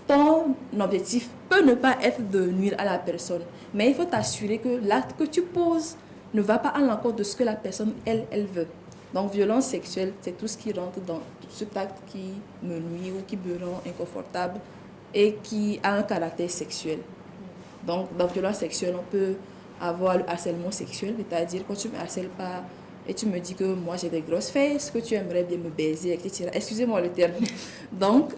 Ton objectif peut ne pas être de nuire à la personne, mais il faut t'assurer que l'acte que tu poses ne va pas à l'encontre de ce que la personne, elle veut. Donc, violence sexuelle, c'est tout ce qui rentre dans cet acte qui me nuit ou qui me rend inconfortable et qui a un caractère sexuel. Donc, dans violence sexuelle, on peut avoir le harcèlement sexuel, c'est-à-dire quand tu ne me harcèles pas et tu me dis que moi j'ai des grosses fesses, que tu aimerais bien me baiser, etc. Excusez-moi le terme. Donc,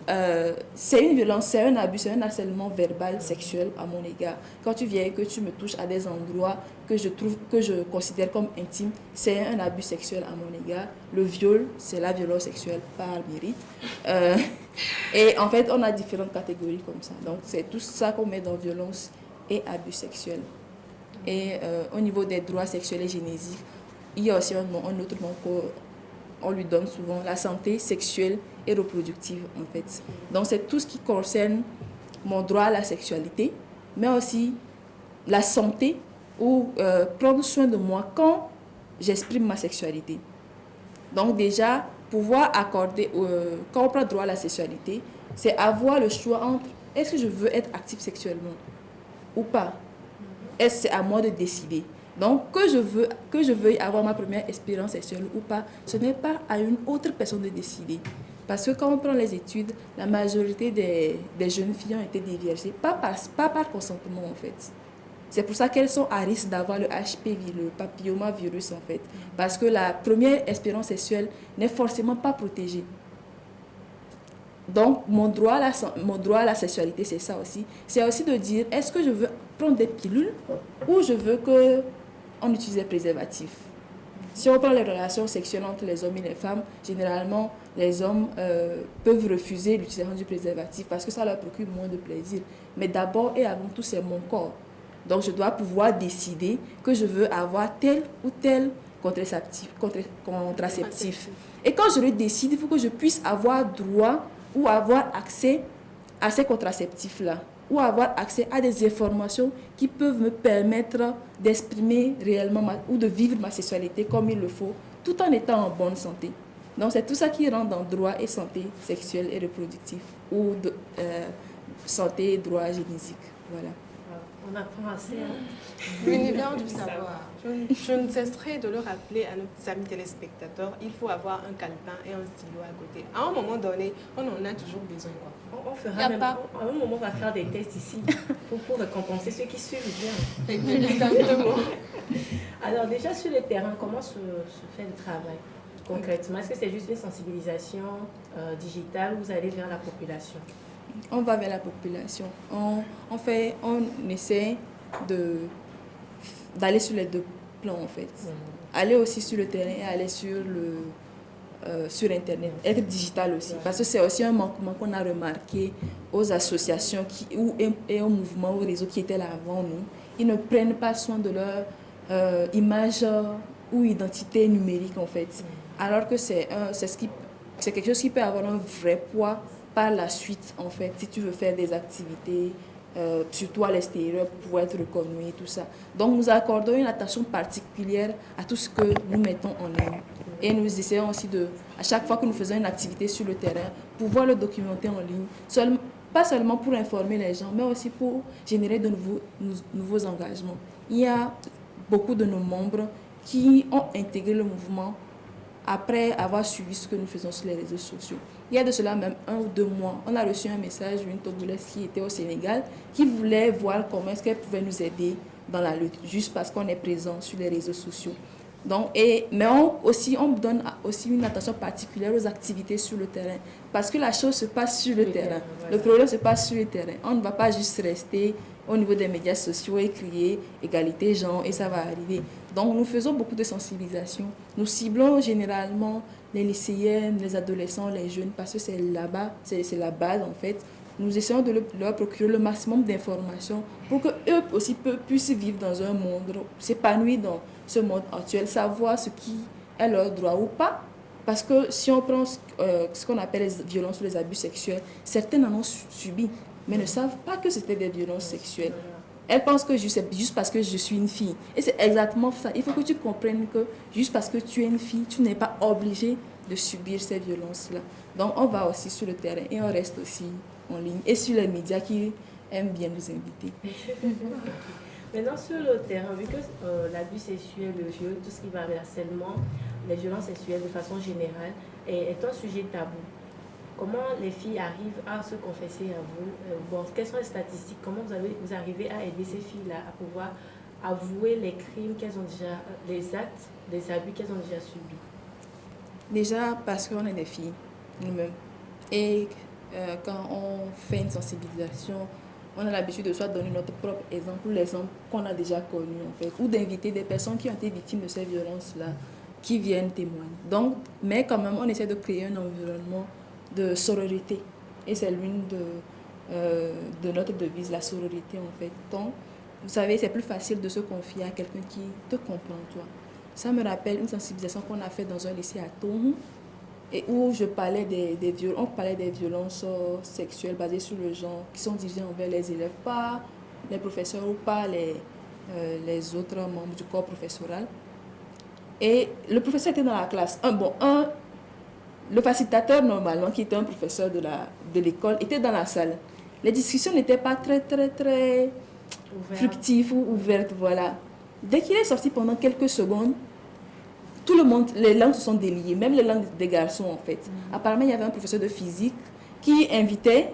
c'est une violence, c'est un abus, c'est un harcèlement verbal sexuel à mon égard. Quand tu viens et que tu me touches à des endroits que je considère comme intimes, c'est un abus sexuel à mon égard. Le viol, c'est la violence sexuelle par mérite. Et en fait, on a différentes catégories comme ça. Donc, c'est tout ça qu'on met dans violence et abus sexuels. Et au niveau des droits sexuels et génétiques, il y a aussi un autre nom qu'on lui donne souvent, la santé sexuelle et reproductive en fait. Donc c'est tout ce qui concerne mon droit à la sexualité, mais aussi la santé ou prendre soin de moi quand j'exprime ma sexualité. Donc déjà, pouvoir accorder, quand on prend droit à la sexualité, c'est avoir le choix entre est-ce que je veux être active sexuellement ou pas. Est-ce que c'est à moi de décider. Donc, que je veuille avoir ma première expérience sexuelle ou pas, ce n'est pas à une autre personne de décider. Parce que quand on prend les études, la majorité des jeunes filles ont été déviergées, pas par consentement en fait. C'est pour ça qu'elles sont à risque d'avoir le HPV, le papillomavirus en fait. Parce que la première expérience sexuelle n'est forcément pas protégée. Donc, mon droit à la sexualité, c'est ça aussi. C'est aussi de dire, est-ce que je veux prendre des pilules ou je veux qu'on utilise des préservatifs. Si on prend les relations sexuelles entre les hommes et les femmes, généralement, les hommes peuvent refuser l'utilisation du préservatif parce que ça leur procure moins de plaisir. Mais d'abord et avant tout, c'est mon corps. Donc, je dois pouvoir décider que je veux avoir tel ou tel contraceptif. Et quand je le décide, il faut que je puisse avoir droit ou avoir accès à ces contraceptifs-là, ou avoir accès à des informations qui peuvent me permettre d'exprimer réellement ou de vivre ma sexualité comme il le faut, tout en étant en bonne santé. Donc c'est tout ça qui rentre dans droit et santé sexuelle et reproductive, ou santé et droit génétique. Voilà. On apprend assez. L'univers du savoir. Je ne cesserai de le rappeler à nos amis téléspectateurs, il faut avoir un calepin et un stylo à côté. À un moment donné, on en a toujours besoin. On fera même, à un moment, on va faire des tests ici pour récompenser ceux qui suivent bien. Exactement. Alors déjà sur le terrain, comment se fait le travail concrètement? Est-ce que c'est juste une sensibilisation digitale ou vous allez vers la population? On va vers la population. On essaie d'aller sur les deux plans en fait. Aller aussi sur le terrain et aller sur Internet. Être digital aussi. Parce que c'est aussi un manquement qu'on a remarqué aux associations et aux mouvements, aux réseaux qui étaient là avant nous. Ils ne prennent pas soin de leur image ou identité numérique en fait. Alors que c'est quelque chose qui peut avoir un vrai poids par la suite, en fait, si tu veux faire des activités, surtout à l'extérieur, pour être reconnu et tout ça. Donc, nous accordons une attention particulière à tout ce que nous mettons en ligne. Et nous essayons aussi à chaque fois que nous faisons une activité sur le terrain, pouvoir le documenter en ligne, pas seulement pour informer les gens, mais aussi pour générer de nouveaux engagements. Il y a beaucoup de nos membres qui ont intégré le mouvement après avoir suivi ce que nous faisons sur les réseaux sociaux. Il y a de cela même 1 ou 2 mois, on a reçu un message d'une Togolaise qui était au Sénégal, qui voulait voir comment est-ce qu'elle pouvait nous aider dans la lutte, juste parce qu'on est présent sur les réseaux sociaux. Donc, mais on donne aussi une attention particulière aux activités sur le terrain, parce que la chose se passe sur le terrain. Le problème se passe sur le terrain. On ne va pas juste rester au niveau des médias sociaux et crier égalité genre et ça va arriver. Donc nous faisons beaucoup de sensibilisation. Nous ciblons généralement les lycéennes, les adolescents, les jeunes, parce que c'est là-bas, c'est la base en fait. Nous essayons de leur procurer le maximum d'informations pour qu'eux aussi puissent vivre dans un monde, s'épanouir dans ce monde actuel, savoir ce qui est leur droit ou pas. Parce que si on prend ce qu'on appelle les violences ou les abus sexuels, certaines en ont subi, mais ne savent pas que c'était des violences sexuelles. Elles pensent que c'est juste parce que je suis une fille. Et c'est exactement ça. Il faut que tu comprennes que juste parce que tu es une fille, tu n'es pas obligée de subir ces violences-là. Donc on va aussi sur le terrain et on reste aussi en ligne. Et sur les médias qui aiment bien nous inviter. Maintenant sur le terrain, vu que l'abus sexuel, le viol, tout ce qui va avec harcèlement, les violences sexuelles de façon générale est un sujet tabou. Comment les filles arrivent à se confesser à vous? Quelles sont les statistiques? Comment vous arrivez à aider ces filles-là à pouvoir avouer les crimes qu'elles ont déjà, les actes, les abus qu'elles ont déjà subis? Déjà parce qu'on est des filles, nous-mêmes. Et quand on fait une sensibilisation, on a l'habitude de soit donner notre propre exemple ou l'exemple qu'on a déjà connu en fait, ou d'inviter des personnes qui ont été victimes de ces violences-là, qui viennent témoigner. Donc, mais quand même, on essaie de créer un environnement de sororité. Et c'est l'une de notre devise, la sororité en fait. Donc, vous savez, c'est plus facile de se confier à quelqu'un qui te comprend, toi. Ça me rappelle une sensibilisation qu'on a faite dans un lycée à Tourou, et où on parlait des violences sexuelles basées sur le genre, qui sont dirigées envers les élèves, pas les professeurs ou pas les autres membres du corps professoral. Et le professeur était dans la classe. Le facilitateur, normalement, qui était un professeur de l'école, était dans la salle. Les discussions n'étaient pas très fructives ou ouvertes, voilà. Dès qu'il est sorti pendant quelques secondes, tout le monde, les langues se sont déliées, même les langues des garçons, en fait. Apparemment, il y avait un professeur de physique qui invitait,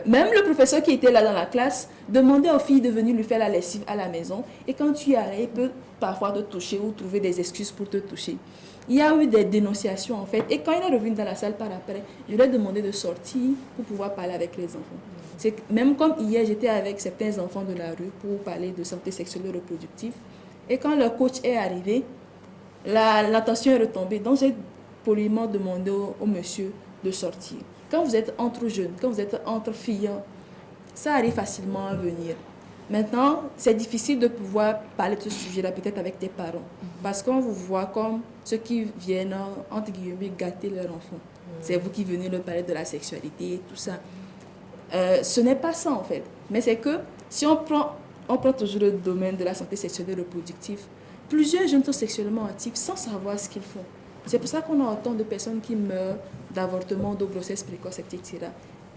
même le professeur qui était là dans la classe, demandait aux filles de venir lui faire la lessive à la maison. Et quand tu y allais, il peut parfois te toucher ou trouver des excuses pour te toucher. Il y a eu des dénonciations en fait. Et quand il est revenu dans la salle par après, je lui ai demandé de sortir pour pouvoir parler avec les enfants. Même comme hier, j'étais avec certains enfants de la rue pour parler de santé sexuelle et reproductive. Et quand leur coach est arrivé, la tension est retombée. Donc j'ai poliment demandé au monsieur de sortir. Quand vous êtes entre jeunes, quand vous êtes entre filles, ça arrive facilement à venir. Maintenant, c'est difficile de pouvoir parler de ce sujet-là peut-être avec tes parents. Parce qu'on vous voit comme ceux qui viennent, entre guillemets, gâter leur enfant. C'est vous qui venez leur parler de la sexualité et tout ça. Ce n'est pas ça en fait. Mais c'est que si on prend toujours le domaine de la santé sexuelle et reproductive, plusieurs jeunes sont sexuellement actifs sans savoir ce qu'ils font. C'est pour ça qu'on a autant de personnes qui meurent d'avortements, de grossesses précoces, etc.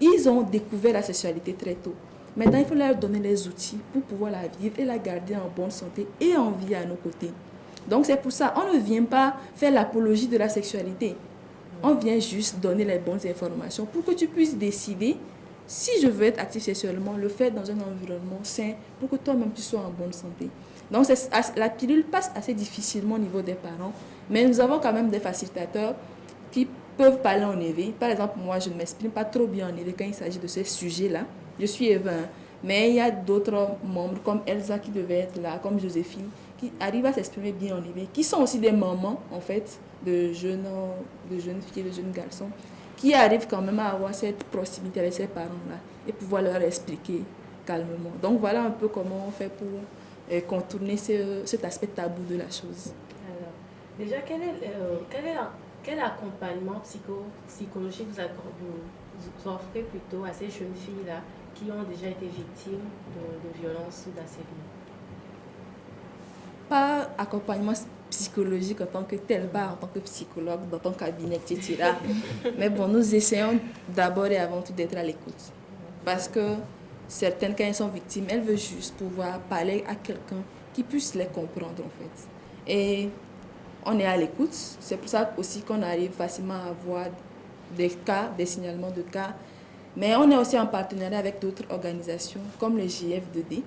Ils ont découvert la sexualité très tôt. Maintenant, il faut leur donner les outils pour pouvoir la vivre et la garder en bonne santé et en vie à nos côtés. Donc c'est pour ça, on ne vient pas faire l'apologie de la sexualité. On vient juste donner les bonnes informations pour que tu puisses décider si je veux être actif sexuellement, le faire dans un environnement sain pour que toi-même tu sois en bonne santé. Donc la pilule passe assez difficilement au niveau des parents, mais nous avons quand même des facilitateurs qui peuvent parler en EV. Par exemple, moi je ne m'exprime pas trop bien en EV quand il s'agit de ces sujets-là. Je suis Eva, mais il y a d'autres membres comme Elsa qui devait être là, comme Joséphine, qui arrivent à s'exprimer bien en EV, qui sont aussi des mamans en fait, de jeunes filles, de jeunes garçons, qui arrivent quand même à avoir cette proximité avec ces parents-là et pouvoir leur expliquer calmement. Donc voilà un peu comment on fait pour contourner cet aspect tabou de la chose. Alors, déjà, quel accompagnement psychologique vous offrez plutôt à ces jeunes filles-là qui ont déjà été victimes de violences ou d'harcèlement? Pas accompagnement psychologique en tant que tel, pas en tant que psychologue dans ton cabinet, etc. Mais bon, nous essayons d'abord et avant tout d'être à l'écoute. Parce que certaines, quand elles sont victimes, elles veulent juste pouvoir parler à quelqu'un qui puisse les comprendre, en fait. Et on est à l'écoute. C'est pour ça aussi qu'on arrive facilement à avoir des cas, des signalements de cas. Mais on est aussi en partenariat avec d'autres organisations, comme le JF2D,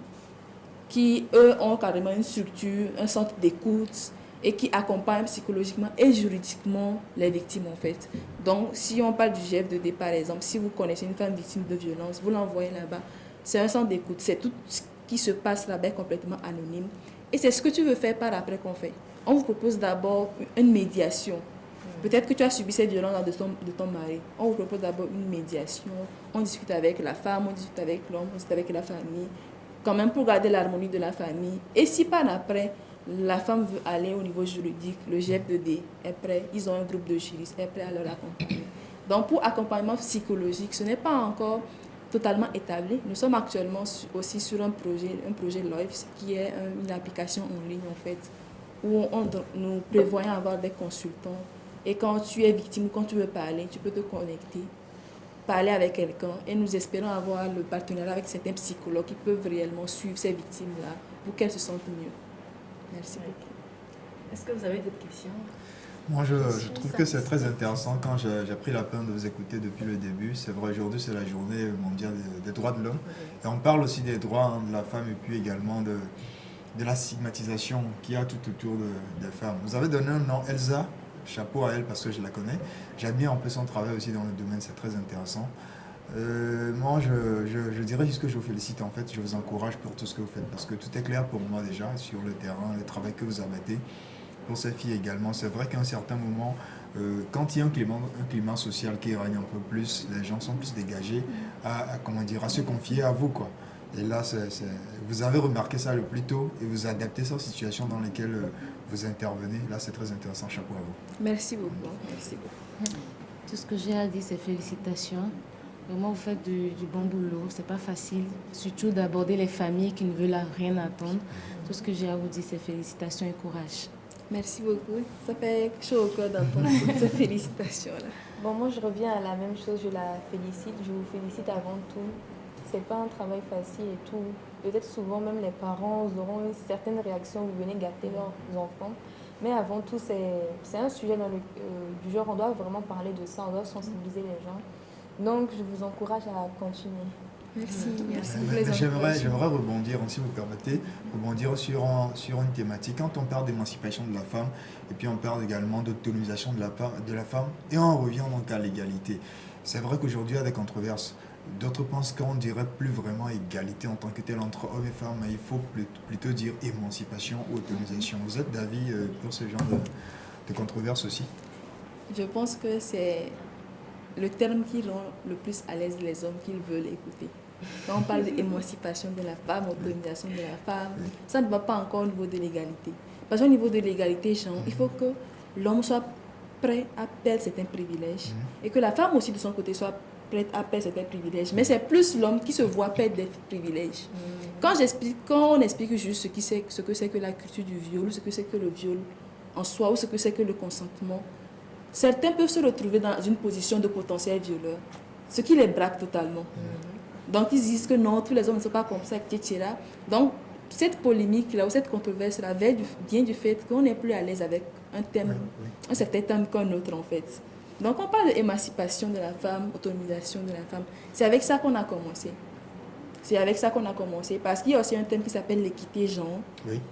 qui, eux, ont carrément une structure, un centre d'écoute et qui accompagnent psychologiquement et juridiquement les victimes, en fait. Donc, si on parle du JF2D, par exemple, si vous connaissez une femme victime de violence, vous l'envoyez là-bas. C'est un centre d'écoute. C'est tout ce qui se passe là-bas complètement anonyme. Et c'est ce que tu veux faire par après qu'on fait. On vous propose d'abord une médiation. Peut-être que tu as subi cette violence de ton mari. On vous propose d'abord une médiation. On discute avec la femme, on discute avec l'homme, on discute avec la famille. Quand même pour garder l'harmonie de la famille. Et si par après, la femme veut aller au niveau juridique, le GF2D est prêt, ils ont un groupe de juristes, est prêt à leur accompagner. Donc pour accompagnement psychologique, ce n'est pas encore totalement établi. Nous sommes actuellement aussi sur un projet LOIF, qui est une application en ligne en fait, où nous prévoyons avoir des consultants. Et quand tu es victime ou quand tu veux parler, tu peux te connecter, parler avec quelqu'un et nous espérons avoir le partenariat avec certains psychologues qui peuvent réellement suivre ces victimes-là pour qu'elles se sentent mieux. Merci beaucoup. Est-ce que vous avez d'autres questions? Moi, je trouve que c'est très intéressant quand j'ai pris la peine de vous écouter depuis le début. C'est vrai, aujourd'hui, c'est la journée mondiale des droits de l'homme. Et on parle aussi des droits de la femme et puis également de la stigmatisation qu'il y a tout autour des femmes. Vous avez donné un nom, Elsa. Chapeau à elle parce que je la connais. J'admire un peu son travail aussi dans le domaine, c'est très intéressant. Moi, je dirais juste que je vous félicite en fait, je vous encourage pour tout ce que vous faites parce que tout est clair pour moi déjà sur le terrain, le travail que vous abattez. Pour ces filles également, c'est vrai qu'à un certain moment, quand il y a un climat social qui règne un peu plus, les gens sont plus dégagés à se confier à vous, quoi. Et là, vous avez remarqué ça le plus tôt et vous adaptez ça aux situations dans lesquelles vous intervenez. Là, c'est très intéressant. Chapeau à vous. Merci beaucoup. Merci beaucoup. Tout ce que j'ai à dire, c'est félicitations. Vraiment, vous faites du bon boulot. C'est pas facile, surtout d'aborder les familles qui ne veulent rien attendre. Tout ce que j'ai à vous dire, c'est félicitations et courage. Merci beaucoup. Ça fait chaud au cœur d'entendre toutes ces félicitations-là. Bon, moi, je reviens à la même chose. Je la félicite. Je vous félicite avant tout. C'est pas un travail facile et tout. Peut-être souvent même les parents auront une certaine réaction, vous venez gâter leurs enfants. Mais avant tout, c'est un sujet du genre, on doit vraiment parler de ça, on doit sensibiliser les gens. Donc, je vous encourage à continuer. Merci. J'aimerais rebondir, si vous permettez, sur une thématique. Quand on parle d'émancipation de la femme, et puis on parle également d'autonomisation de la femme, et on revient donc à l'égalité. C'est vrai qu'aujourd'hui, il y a des controverses. D'autres pensent qu'on ne dirait plus vraiment égalité en tant que telle entre hommes et femmes, mais il faut plutôt dire émancipation ou autonomisation. Vous êtes d'avis pour ce genre de controverse aussi? Je pense que c'est le terme qui rend le plus à l'aise les hommes qu'ils veulent écouter. Quand on parle d'émancipation de la femme, autonomisation de la femme, ça ne va pas encore au niveau de l'égalité. Parce qu'au niveau de l'égalité, il faut que l'homme soit prêt à perdre certains privilèges et que la femme aussi de son côté soit prête à perdre certains privilèges. Mais c'est plus l'homme qui se voit perdre des privilèges. Quand on explique juste ce que c'est que la culture du viol, ce que c'est que le viol en soi, ou ce que c'est que le consentement, certains peuvent se retrouver dans une position de potentiel violeur, ce qui les braque totalement. Donc, ils disent que non, tous les hommes ne sont pas comme ça, etc. Donc, cette polémique-là, ou cette controverse-là, vient du fait qu'on n'est plus à l'aise avec un thème, un certain thème qu'un autre, en fait. Donc, on parle d'émancipation de la femme, autonomisation de la femme. C'est avec ça qu'on a commencé. C'est avec ça qu'on a commencé. Parce qu'il y a aussi un thème qui s'appelle l'équité genre,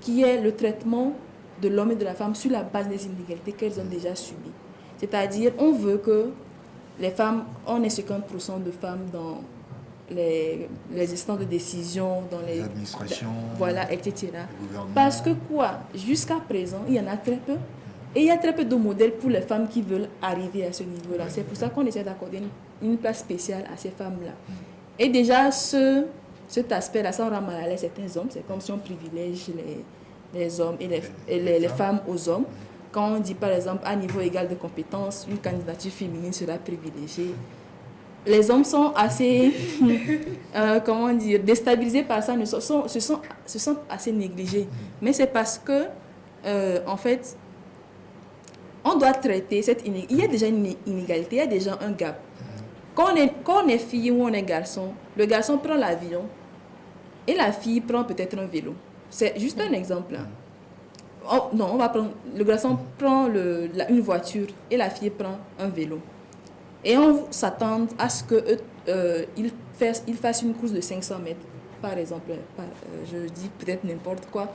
qui est le traitement de l'homme et de la femme sur la base des inégalités qu'elles ont déjà subies. C'est-à-dire, on veut que les femmes, on ait 50% de femmes dans les instances de décision, dans les administrations, voilà, etc. Parce que quoi, jusqu'à présent, il y en a très peu. Et il y a très peu de modèles pour les femmes qui veulent arriver à ce niveau-là. C'est pour ça qu'on essaie d'accorder une place spéciale à ces femmes-là. Et déjà, cet aspect-là, ça rend mal à l'aise certains hommes. C'est comme si on privilège les hommes et les femmes aux hommes. Quand on dit, par exemple, à niveau égal de compétences, une candidature féminine sera privilégiée. Les hommes sont assez, comment dire, déstabilisés par ça, se sentent assez négligés. Mais c'est parce que, en fait, on doit traiter cette inégalité. Il y a déjà une inégalité, il y a déjà un gap. Quand on est fille ou on est garçon, le garçon prend l'avion et la fille prend peut-être un vélo. C'est juste un exemple. Non, le garçon prend une voiture et la fille prend un vélo. Et on s'attend à ce qu'il fasse une course de 500 mètres, par exemple. Je dis peut-être n'importe quoi.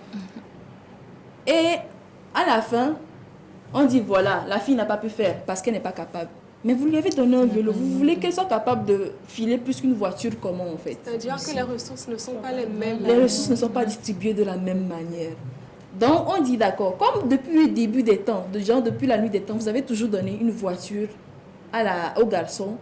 Et à la fin, on dit voilà, la fille n'a pas pu faire parce qu'elle n'est pas capable. Mais vous lui avez donné un vélo, vous voulez qu'elle soit capable de filer plus qu'une voiture, comment en fait? C'est-à-dire que les ressources ne sont pas les mêmes. Les ressources ne sont pas distribuées de la même manière. Donc on dit d'accord, comme depuis le début des temps, depuis la nuit des temps, vous avez toujours donné une voiture au garçon,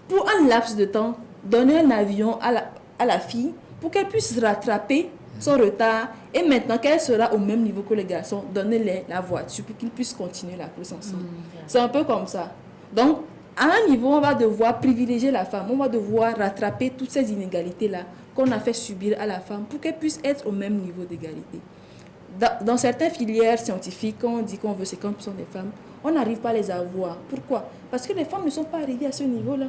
pour un laps de temps, donner un avion à la fille pour qu'elle puisse rattraper son retard et maintenant qu'elle sera au même niveau que les garçons, donnez-les la voiture pour qu'ils puissent continuer la course ensemble. C'est un peu comme ça. Donc, à un niveau, on va devoir privilégier la femme, on va devoir rattraper toutes ces inégalités-là qu'on a fait subir à la femme pour qu'elle puisse être au même niveau d'égalité. Dans certaines filières scientifiques, quand on dit qu'on veut 50% des femmes, on n'arrive pas à les avoir. Pourquoi? Parce que les femmes ne sont pas arrivées à ce niveau-là.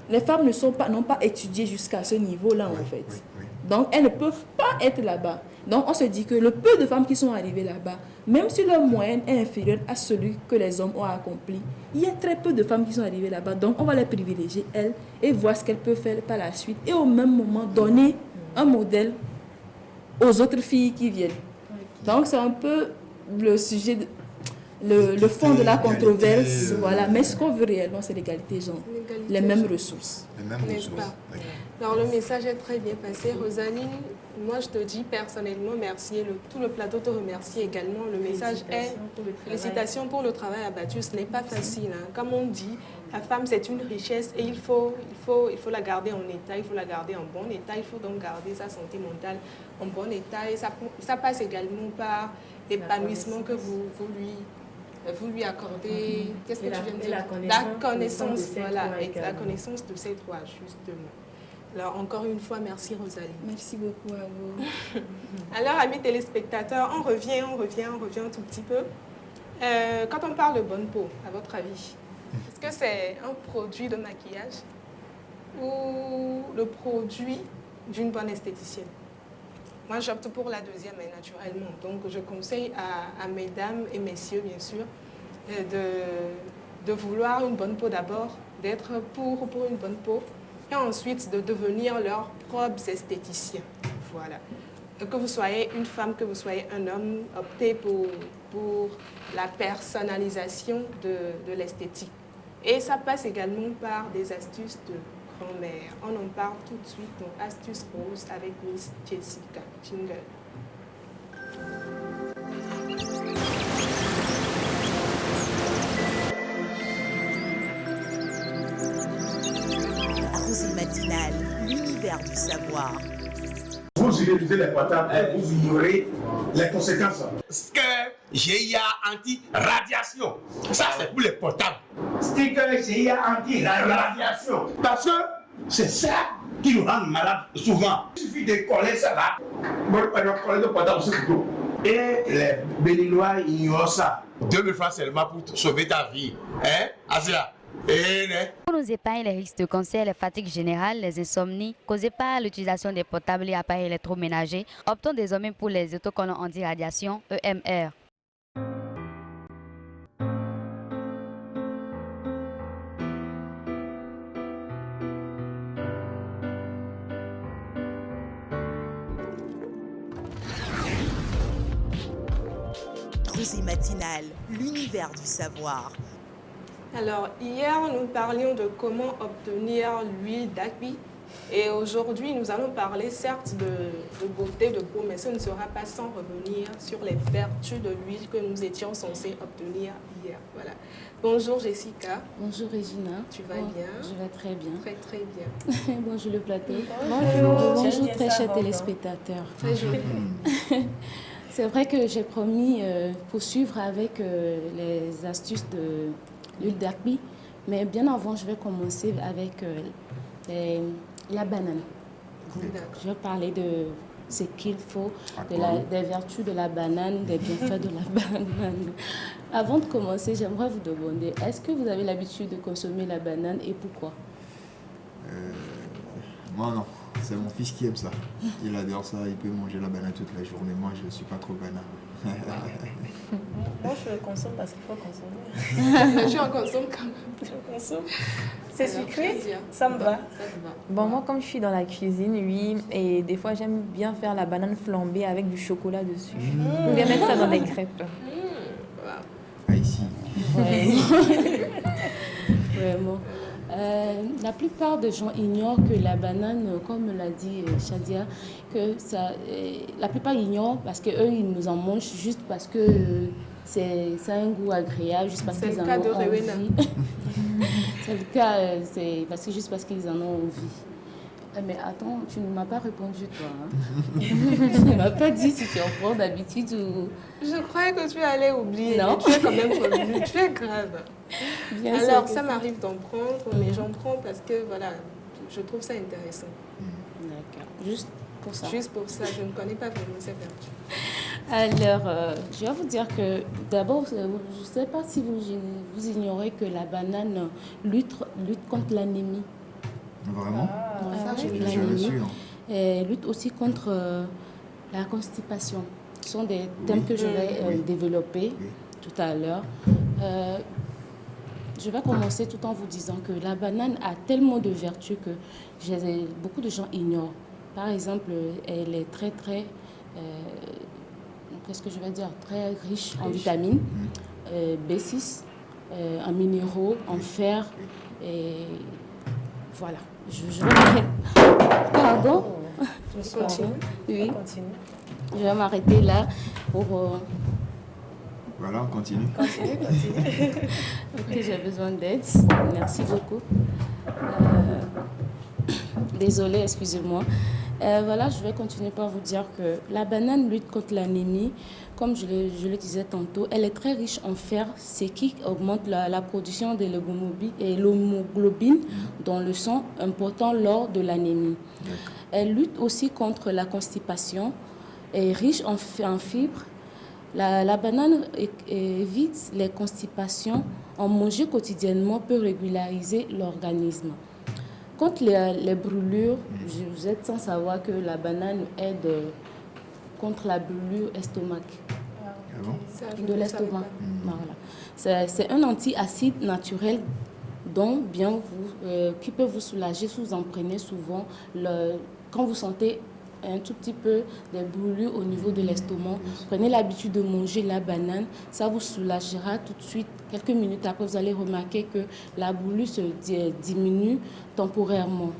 Les femmes n'ont pas étudié jusqu'à ce niveau-là, en fait. Donc, elles ne peuvent pas être là-bas. Donc, on se dit que le peu de femmes qui sont arrivées là-bas, même si leur moyenne est inférieure à celui que les hommes ont accompli, il y a très peu de femmes qui sont arrivées là-bas. Donc, on va les privilégier, elles, et voir ce qu'elles peuvent faire par la suite. Et au même moment, donner un modèle aux autres filles qui viennent. Donc, c'est un peu le sujet, le fond de la controverse. Voilà. Mais ce qu'on veut réellement, c'est l'égalité, genre, les mêmes ressources. N'est-ce pas? Alors, le message est très bien passé. Rosaline, moi, je te dis personnellement merci. Tout le plateau te remercie également. Le message est félicitations pour le travail abattu. Ce n'est pas facile. Hein. Comme on dit, la femme, c'est une richesse et il faut la garder en état, il faut la garder en bon état. Il faut donc garder sa santé mentale en bon état. Et ça passe également par l'épanouissement que vous lui accordez. Qu'est-ce que tu viens de dire? La connaissance, voilà, la connaissance de ses droits, justement. Alors, encore une fois, merci Rosalie. Merci beaucoup à vous. Alors, amis téléspectateurs, on revient un tout petit peu. Quand on parle de bonne peau, à votre avis, est-ce que c'est un produit de maquillage ou le produit d'une bonne esthéticienne? Moi, j'opte pour la deuxième, naturellement. Donc, je conseille à mesdames et messieurs, bien sûr, de vouloir une bonne peau d'abord, d'être pour une bonne peau, et ensuite de devenir leurs propres esthéticiens. Voilà. Que vous soyez une femme, que vous soyez un homme, optez pour la personnalisation de l'esthétique. Et ça passe également par des astuces de grand-mère. On en parle tout de suite dans Astuces Rose avec Miss Jessica. Jingle. Rosée matinale, l'univers du savoir. Vous utilisez les portables et vous ignorez les conséquences. Sticker GIA anti-radiation. Ça, c'est pour les portables. Sticker GIA anti-radiation. Parce que c'est ça qui nous rend malades souvent. Il suffit de coller ça là. Coller le portable sur le dos. Et les Béninois ignorent ça. 2000 francs seulement pour sauver ta vie. Hein, Asia? Pour nous épargner les risques de cancer, les fatigues générales, les insomnies causées par l'utilisation des portables et appareils électroménagers, optons désormais pour les autocollants anti-radiation EMR. Rosée matinale, l'univers du savoir. Alors, hier, nous parlions de comment obtenir l'huile d'acbi. Et aujourd'hui, nous allons parler certes de beauté, de peau, mais ce ne sera pas sans revenir sur les vertus de l'huile que nous étions censés obtenir hier. Voilà. Bonjour Jessica. Bonjour Regina. Tu vas bien? Je vais très bien. Très très bien. Bonjour le plateau. Bonjour très chers téléspectateurs. Très joli. C'est vrai que j'ai promis poursuivre avec les astuces de l'huile d'acbi, mais bien avant, je vais commencer avec la banane. Je vais parler de ce qu'il faut, des vertus de la banane, des bienfaits de la banane. Avant de commencer, j'aimerais vous demander, est-ce que vous avez l'habitude de consommer la banane et pourquoi? Moi non, c'est mon fils qui aime ça. Il adore ça, il peut manger la banane toute la journée. Moi je ne suis pas trop banane. Moi je le consomme parce qu'il faut consommer. Tu en consommes quand même. Je consomme. C'est Alors, sucré, très bien. ça me va. Ça te va. Bon, moi, comme je suis dans la cuisine, oui, et des fois, j'aime bien faire la banane flambée avec du chocolat dessus. Ou bien mettre ça dans des crêpes. Ah, ici. Ouais. Vraiment. La plupart des gens ignorent que la banane, comme l'a dit Shadia, que ça, la plupart ignorent parce qu'eux, ils nous en mangent juste parce que ça a un goût agréable, juste parce qu'ils en ont envie. C'est le cas, c'est parce que juste parce qu'ils en ont envie. Mais attends, tu ne m'as pas répondu, toi. Hein. Tu ne m'as pas dit si tu en prends d'habitude ou... Je croyais que tu allais oublier. Non. Mais tu es quand même revenu. Tu es grave. Bien Alors, sûr ça que m'arrive d'en prendre, mais j'en prends parce que, voilà, je trouve ça intéressant. D'accord. Juste pour ça. Juste pour ça. Je ne connais pas vraiment ces vertus. Alors, je vais vous dire que d'abord, je ne sais pas si vous ignorez que la banane lutte contre l'anémie. Vraiment? Ouais, J'ai reçu. Et lutte aussi contre la constipation. Ce sont des thèmes que je vais développer tout à l'heure. Je vais commencer tout en vous disant que la banane a tellement de vertus que beaucoup de gens ignorent. Par exemple, elle est très qu'est-ce que je vais dire, très riche en vitamines, B6, en minéraux, en fer, et voilà. Pardon? Continue. Oui. Je vais m'arrêter là pour... Voilà, on continue. Continue. Ok, j'ai besoin d'aide. Merci beaucoup. Désolée, excusez-moi. Voilà, je vais continuer par vous dire que la banane lutte contre l'anémie. Comme je le disais tantôt, elle est très riche en fer, ce qui augmente la production de l'hémoglobine dans le sang, important lors de l'anémie. Elle lutte aussi contre la constipation, est riche en fibres. La banane évite les constipations. En manger quotidiennement peut régulariser l'organisme. Contre les brûlures, vous êtes sans savoir que la banane aide contre la brûlure estomac. De l'estomac. Voilà. C'est un antiacide naturel qui peut vous soulager si vous en prenez souvent quand vous sentez un tout petit peu des brûlures au niveau de l'estomac. Prenez l'habitude de manger la banane, ça vous soulagera tout de suite. Quelques minutes après, vous allez remarquer que la brûlure se diminue temporairement.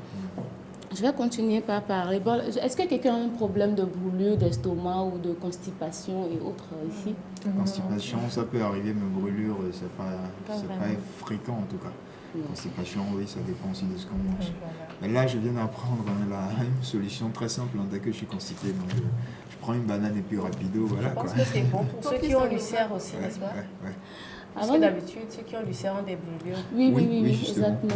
Je vais continuer par parler. Bon, est-ce que quelqu'un a un problème de brûlure d'estomac ou de constipation et autres ici? Constipation, ça peut arriver, mais brûlure, c'est pas fréquent en tout cas. Constipation, oui, ça dépend aussi de ce qu'on mange. Mais là, je viens d'apprendre une solution très simple. Dès que je suis constipé, donc je prends une banane et puis rapido, voilà. Je pense que c'est bon pour ceux qui ont l'ulcère aussi, n'est-ce pas? Parce que d'habitude, ceux qui ont l'ulcère ont des brûlures. Oui, exactement.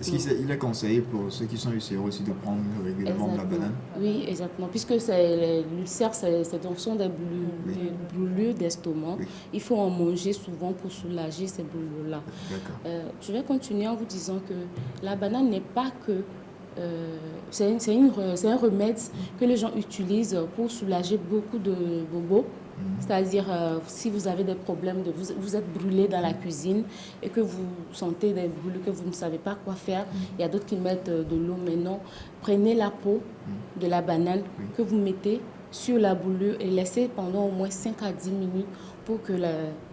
Est-ce qu'il est conseillé pour ceux qui sont ulcéreux aussi de prendre régulièrement de la banane? Oui, exactement. Puisque l'ulcère, ce sont des brûlures d'estomac. Il faut en manger souvent pour soulager ces brûlures-là. Je vais continuer en vous disant que la banane n'est pas que... c'est un remède que les gens utilisent pour soulager beaucoup de bobos. C'est-à-dire, si vous avez des problèmes, vous êtes brûlé dans la cuisine et que vous sentez des brûlures, que vous ne savez pas quoi faire, il y a d'autres qui mettent de l'eau, mais non. Prenez la peau de la banane que vous mettez sur la brûlure et laissez pendant au moins 5 à 10 minutes pour que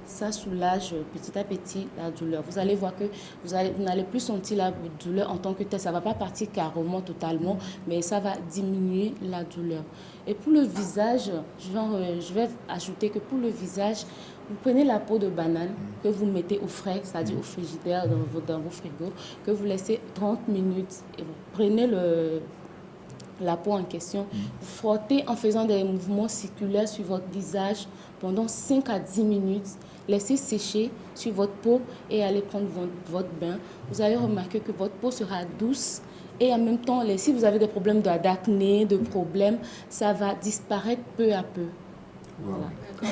ça soulage petit à petit la douleur. Vous allez voir que vous n'allez plus sentir la douleur en tant que telle. Ça ne va pas partir carrément, totalement, mais ça va diminuer la douleur. Et pour le visage, je vais ajouter que pour le visage, vous prenez la peau de banane que vous mettez au frais, c'est-à-dire au frigidaire, dans vos frigos, que vous laissez 30 minutes. Et vous prenez la peau en question, vous frottez en faisant des mouvements circulaires sur votre visage pendant 5 à 10 minutes. Laissez sécher sur votre peau et allez prendre votre bain. Vous allez remarquer que votre peau sera douce et en même temps, si vous avez des problèmes d'acné, de problèmes, ça va disparaître peu à peu. Voilà.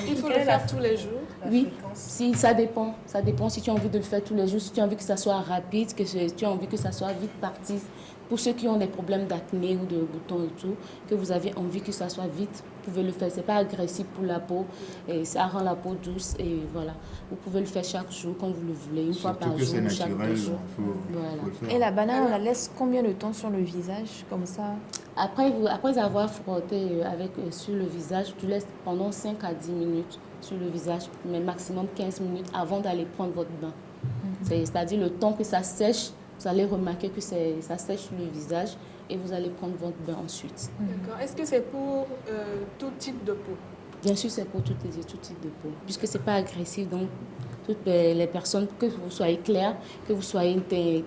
Il faut le faire tous les jours? Oui, ça dépend. Ça dépend si tu as envie de le faire tous les jours, si tu as envie que ça soit rapide, que tu as envie que ça soit vite parti. Pour ceux qui ont des problèmes d'acné ou de boutons et tout, que vous avez envie que ça soit vite, vous pouvez le faire. Ce n'est pas agressif pour la peau, et ça rend la peau douce et voilà. Vous pouvez le faire chaque jour quand vous le voulez, une fois par jour ou chaque 2 jours. Voilà. Et la banane, on la laisse combien de temps sur le visage, comme ça? Après avoir frotté sur le visage, tu laisses pendant 5 à 10 minutes sur le visage, mais maximum 15 minutes avant d'aller prendre votre bain. C'est-à-dire le temps que ça sèche. Vous allez remarquer que ça sèche sur le visage et vous allez prendre votre bain ensuite. D'accord. Est-ce que c'est pour tout type de peau? Bien sûr, c'est pour tout type de peau. Puisque ce n'est pas agressif, donc toutes les personnes, que vous soyez clair, que vous soyez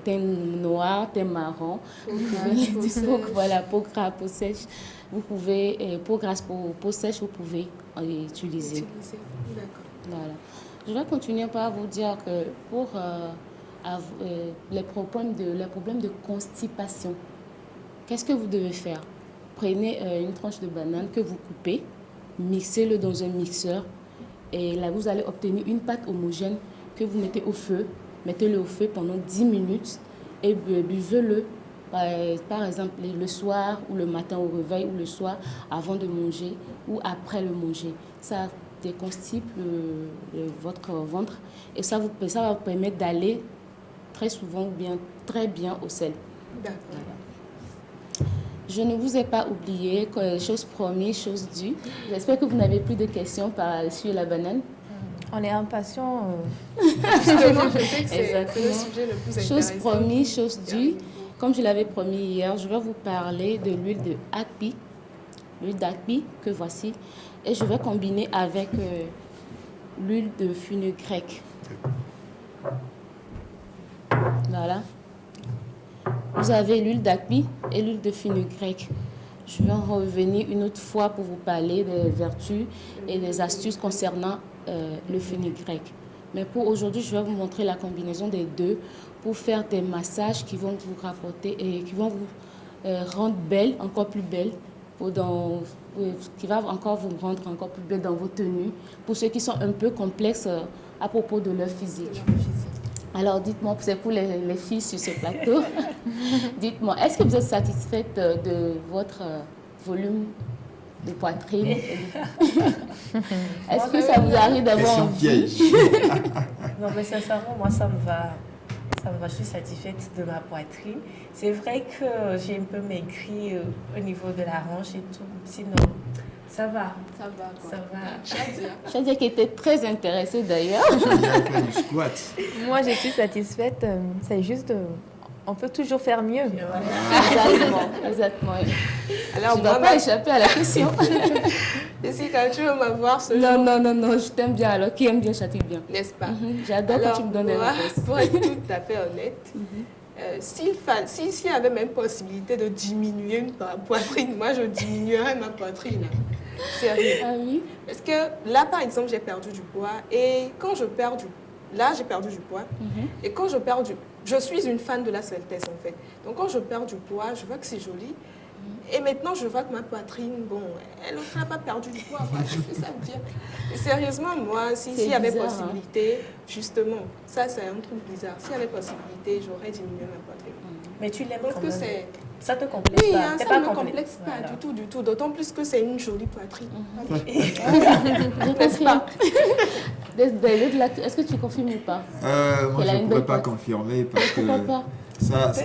teint noir, teint marron, peau grasse, peau sèche, vous pouvez, peau grasse, peau sèche, vous pouvez utiliser. D'accord. Voilà. Je vais continuer par vous dire que pour... les problèmes de constipation. Qu'est-ce que vous devez faire? Prenez une tranche de banane que vous coupez, mixez-le dans un mixeur et là vous allez obtenir une pâte homogène que vous mettez au feu. Mettez-le au feu pendant 10 minutes et buvez-le par exemple le soir ou le matin au réveil ou le soir avant de manger ou après le manger. Ça déconstipe votre ventre et ça va vous permettre d'aller très souvent ou bien très bien au sel. D'accord. Voilà. Je ne vous ai pas oublié, chose promise, chose due. J'espère que vous n'avez plus de questions sur la banane. On est impatients. Justement, je sais que c'est le sujet le plus intéressant. Chose promise, chose due. Comme je l'avais promis hier, je vais vous parler de l'huile de Akpi. L'huile d'Akpi que voici. Et je vais combiner avec l'huile de fenugrec. Voilà. Vous avez l'huile d'Akpi et l'huile de fenugrec. Je vais en revenir une autre fois pour vous parler des vertus et des astuces concernant le fenugrec. Mais pour aujourd'hui, je vais vous montrer la combinaison des deux pour faire des massages qui vont vous rapporter et qui vont vous rendre belle, encore plus belle, qui va encore vous rendre encore plus belle dans vos tenues, pour ceux qui sont un peu complexes à propos de leur physique. Alors, dites-moi, c'est pour les filles sur ce plateau, dites-moi, est-ce que vous êtes satisfaite de votre volume de poitrine? Est-ce que ça vous arrive d'avoir envie? Non, mais sincèrement, moi, ça me va. Je suis satisfaite de ma poitrine. C'est vrai que j'ai un peu maigri au niveau de la hanche et tout. Sinon, ça va. Ça va, quoi. Ça va. Shadia qui était très intéressée d'ailleurs. Moi, je suis satisfaite. C'est juste... on peut toujours faire mieux. Exactement. Alors, tu ne vas pas échapper à la question. Et si quand tu veux m'avoir ce jour... Non, je t'aime bien. Alors, qui aime bien châtie bien. N'est-ce pas? J'adore quand tu me donnes des réponses. Pour être tout à fait honnête, s'il y avait même possibilité de diminuer ma poitrine, moi, je diminuerais ma poitrine. Sérieux. Ah oui? Parce que là, par exemple, j'ai perdu du poids et quand je perds du là, j'ai perdu du poids. Et quand je perds du... Je suis une fan de la svelte en fait. Donc quand je perds du poids, je vois que c'est joli. Et maintenant, je vois que ma poitrine, bon, elle n'a pas perdu du poids. Voilà, je fais ça bien. Et sérieusement, moi, s'il y avait bizarre, possibilité, justement, ça c'est un truc bizarre. S'il y avait possibilité, j'aurais diminué ma poitrine. Mais tu l'aimes Donc quand même. c'est... Ça te complexe Oui, pas. hein, T'es ça ne me complexe. complexe pas Voilà. du tout. D'autant plus que c'est une jolie poitrine. Je confirme. Est-ce que tu confirmes ou pas? Moi, Qu'elle a je une ne pourrais belle pas poitrine. confirmer parce que Pourquoi pas?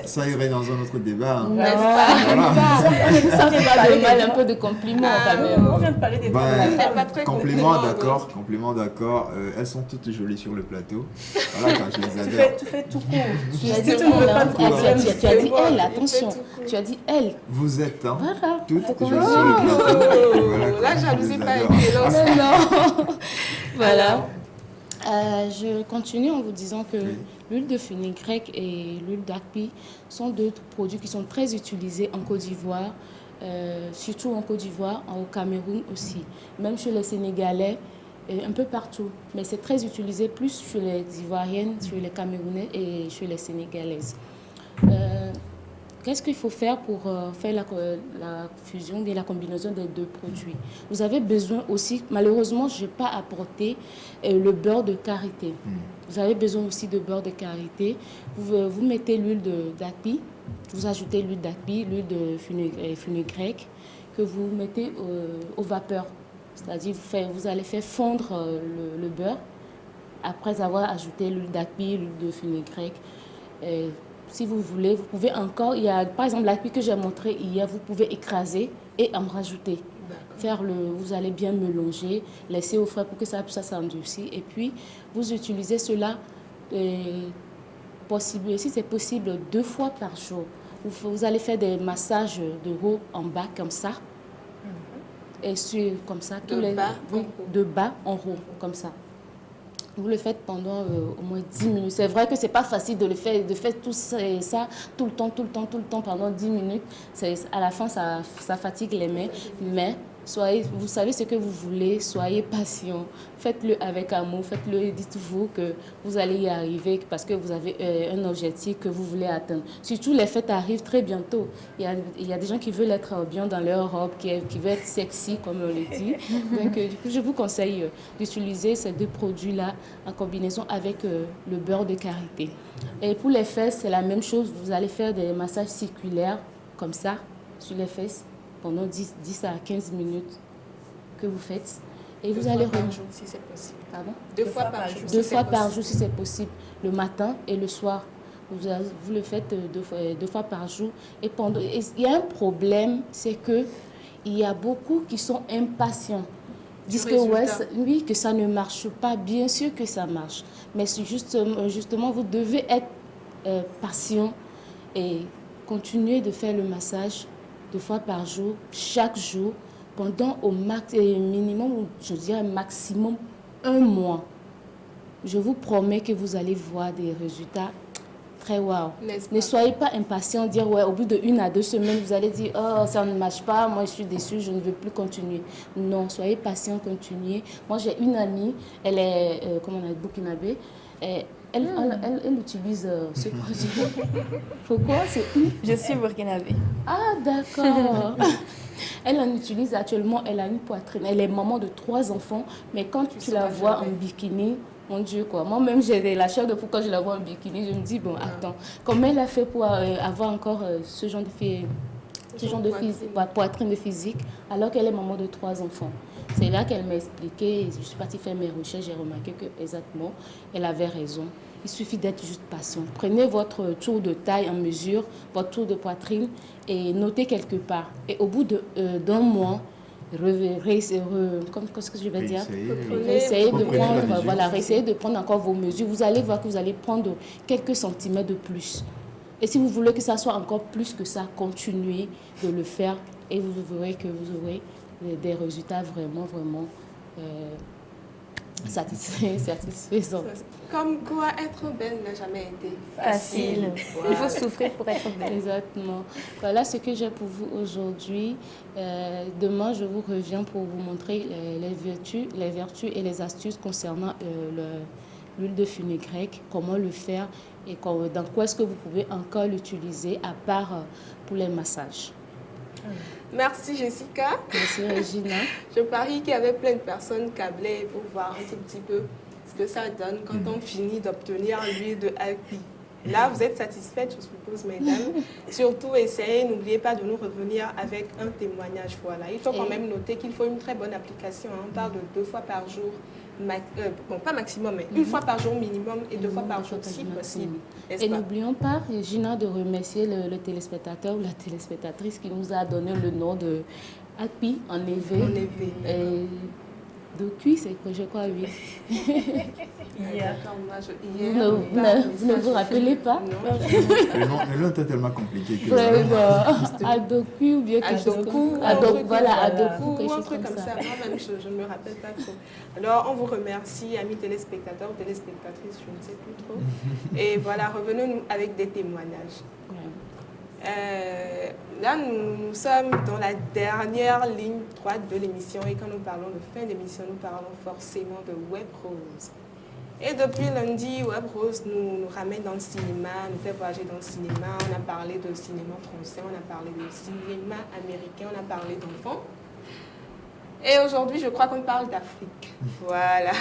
ça irait dans un autre débat. Hein. N'est-ce pas? Voilà. Ça fait pas de mal, un peu de compliments quand même. On vient de parler des Ben, C'est pas très complément d'accord. Elles sont toutes jolies sur le plateau. Voilà, quand je les adore. Tu fais tout court. Tu as dit Tu ne veux pas elle, tu as dit elle, attention. Tu as dit elle. Vous êtes Voilà. toutes Oh. jolies sur le plateau. Voilà, La je jalousie les pas adore. excellente. Non. Voilà. Je continue en vous disant que l'huile de fenugrec et l'huile d'akpi sont deux produits qui sont très utilisés en Côte d'Ivoire, surtout en Côte d'Ivoire, au Cameroun aussi, même chez les Sénégalais, un peu partout. Mais c'est très utilisé plus chez les Ivoiriennes, chez les Camerounais et chez les Sénégalaises. Qu'est-ce qu'il faut faire pour faire la fusion et la combinaison des deux produits? Vous avez besoin aussi, malheureusement, je n'ai pas apporté le beurre de karité. Vous avez besoin aussi de beurre de karité. Vous mettez l'huile d'akpi, vous ajoutez l'huile d'akpi, l'huile de fenugrec que vous mettez au vapeur. C'est-à-dire vous allez faire fondre le beurre après avoir ajouté l'huile d'akpi, l'huile de fenugrec. Si vous voulez, vous pouvez encore, il y a par exemple l'akpi que j'ai montré hier, vous pouvez écraser et en rajouter. Vous allez bien mélanger, laisser au frais pour que ça s'endurcisse. Et puis, vous utilisez cela, si c'est possible, 2 fois par jour. Vous allez faire des massages de haut en bas comme ça. Et comme ça. De bas en haut, comme ça. Vous le faites pendant au moins 10 minutes. C'est vrai que ce n'est pas facile de faire tout ça tout le temps pendant 10 minutes. À la fin, ça fatigue les mains. Mais vous savez ce que vous voulez, soyez patient. Faites-le avec amour, faites-le, dites-vous que vous allez y arriver parce que vous avez un objectif que vous voulez atteindre. Surtout, les fêtes arrivent très bientôt. Il y a des gens qui veulent être bien dans leur robe, qui veulent être sexy, comme on le dit. Donc, du coup, je vous conseille d'utiliser ces deux produits-là en combinaison avec le beurre de karité. Et pour les fesses, c'est la même chose. Vous allez faire des massages circulaires, comme ça, sur les fesses, pendant 10 à 15 minutes que vous faites. Et vous allez par jour, si c'est possible. Pardon? 2 fois par jour. 2 fois par jour, si c'est possible. Le matin et le soir. Vous le faites 2 fois par jour. Et il y a un problème, c'est que il y a beaucoup qui sont impatients. Disent que que ça ne marche pas. Bien sûr que ça marche. Mais justement, vous devez être patient et continuer de faire le massage 2 fois par jour, chaque jour, pendant au minimum, je dirais maximum 1 mois. Je vous promets que vous allez voir des résultats très wow. Ne soyez pas impatient, dire au bout de 1 à 2 semaines, vous allez dire oh ça ne marche pas, moi je suis déçue, je ne veux plus continuer. Non, soyez patient, continuez. Moi j'ai une amie, elle est burkinabé. Elle utilise ce produit. Pourquoi? Je suis burkinabé. Ah, d'accord. Elle en utilise actuellement, elle a une poitrine. Elle est maman de 3 enfants, mais quand tu la vois en bikini, mon Dieu, quoi. Moi-même, j'ai la chair de poule quand je la vois en bikini. Je me dis, bon, attends, comment elle a fait pour avoir encore ce genre de poitrine de physique, alors qu'elle est maman de 3 enfants. C'est là qu'elle m'a expliqué, je suis partie faire mes recherches, j'ai remarqué que exactement, elle avait raison. Il suffit d'être juste patient. Prenez votre tour de taille en mesure, votre tour de poitrine et notez quelque part. Et au bout d'un mois, qu'est-ce que je vais dire? Essayez de prendre encore vos mesures. Vous allez voir que vous allez prendre quelques centimètres de plus. Et si vous voulez que ça soit encore plus que ça, continuez de le faire et vous verrez que vous aurez des résultats vraiment satisfaisants. Comme quoi, être belle n'a jamais été facile. Il faut souffrir pour être belle. Exactement. Voilà ce que j'ai pour vous aujourd'hui. Demain, je vous reviens pour vous montrer les vertus et les astuces concernant l'huile de fenugrec, comment le faire et dans quoi est-ce que vous pouvez encore l'utiliser à part pour les massages. Merci Jessica. Merci Regina. Je parie qu'il y avait plein de personnes câblées pour voir un tout petit peu ce que ça donne quand on finit d'obtenir l'huile de Alpi. Là, vous êtes satisfaite, je suppose, mesdames. Surtout, essayez, n'oubliez pas de nous revenir avec un témoignage. Voilà. Il faut quand même noter qu'il faut une très bonne application. On parle de 2 fois par jour. Bon, pas maximum, mais 1 fois par jour minimum et 2 fois par jour si possible. Et n'oublions pas, Gina, de remercier le téléspectateur ou la téléspectatrice qui nous a donné le nom de Alpi en éveil. En éveil. Docu, c'est que je crois, oui. Vous ne vous rappelez pas? Le nom était tellement compliqué que... Adoku ou bien quelque chose comme ça. Voilà, Adoku, ou un truc comme ça. Moi-même, je ne me rappelle pas trop. Alors, on vous remercie, amis téléspectateurs, téléspectatrices, je ne sais plus trop. Et voilà, revenons-nous avec des témoignages. Là, nous sommes dans la dernière ligne droite de l'émission et quand nous parlons de fin d'émission, nous parlons forcément de Web Rose. Et depuis lundi, Web Rose nous ramène dans le cinéma, nous fait voyager dans le cinéma. On a parlé de cinéma français, on a parlé de cinéma américain, on a parlé d'enfants. Et aujourd'hui, je crois qu'on parle d'Afrique. Voilà.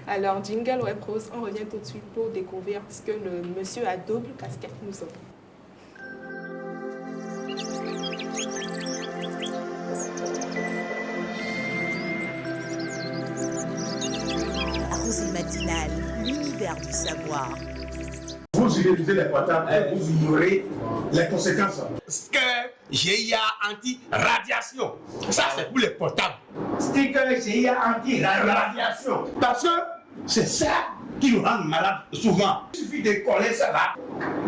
Alors, jingle Web Rose, on revient tout de suite pour découvrir ce que le monsieur à double casquette nous offre. Rosée matinale, l'univers du savoir. Vous utilisez les portables et vous ignorez les conséquences. Sticker GIA anti-radiation. Ça, c'est pour les portables. Sticker GIA anti-radiation. Parce que c'est ça qui nous rend malades souvent. Il suffit de coller ça là.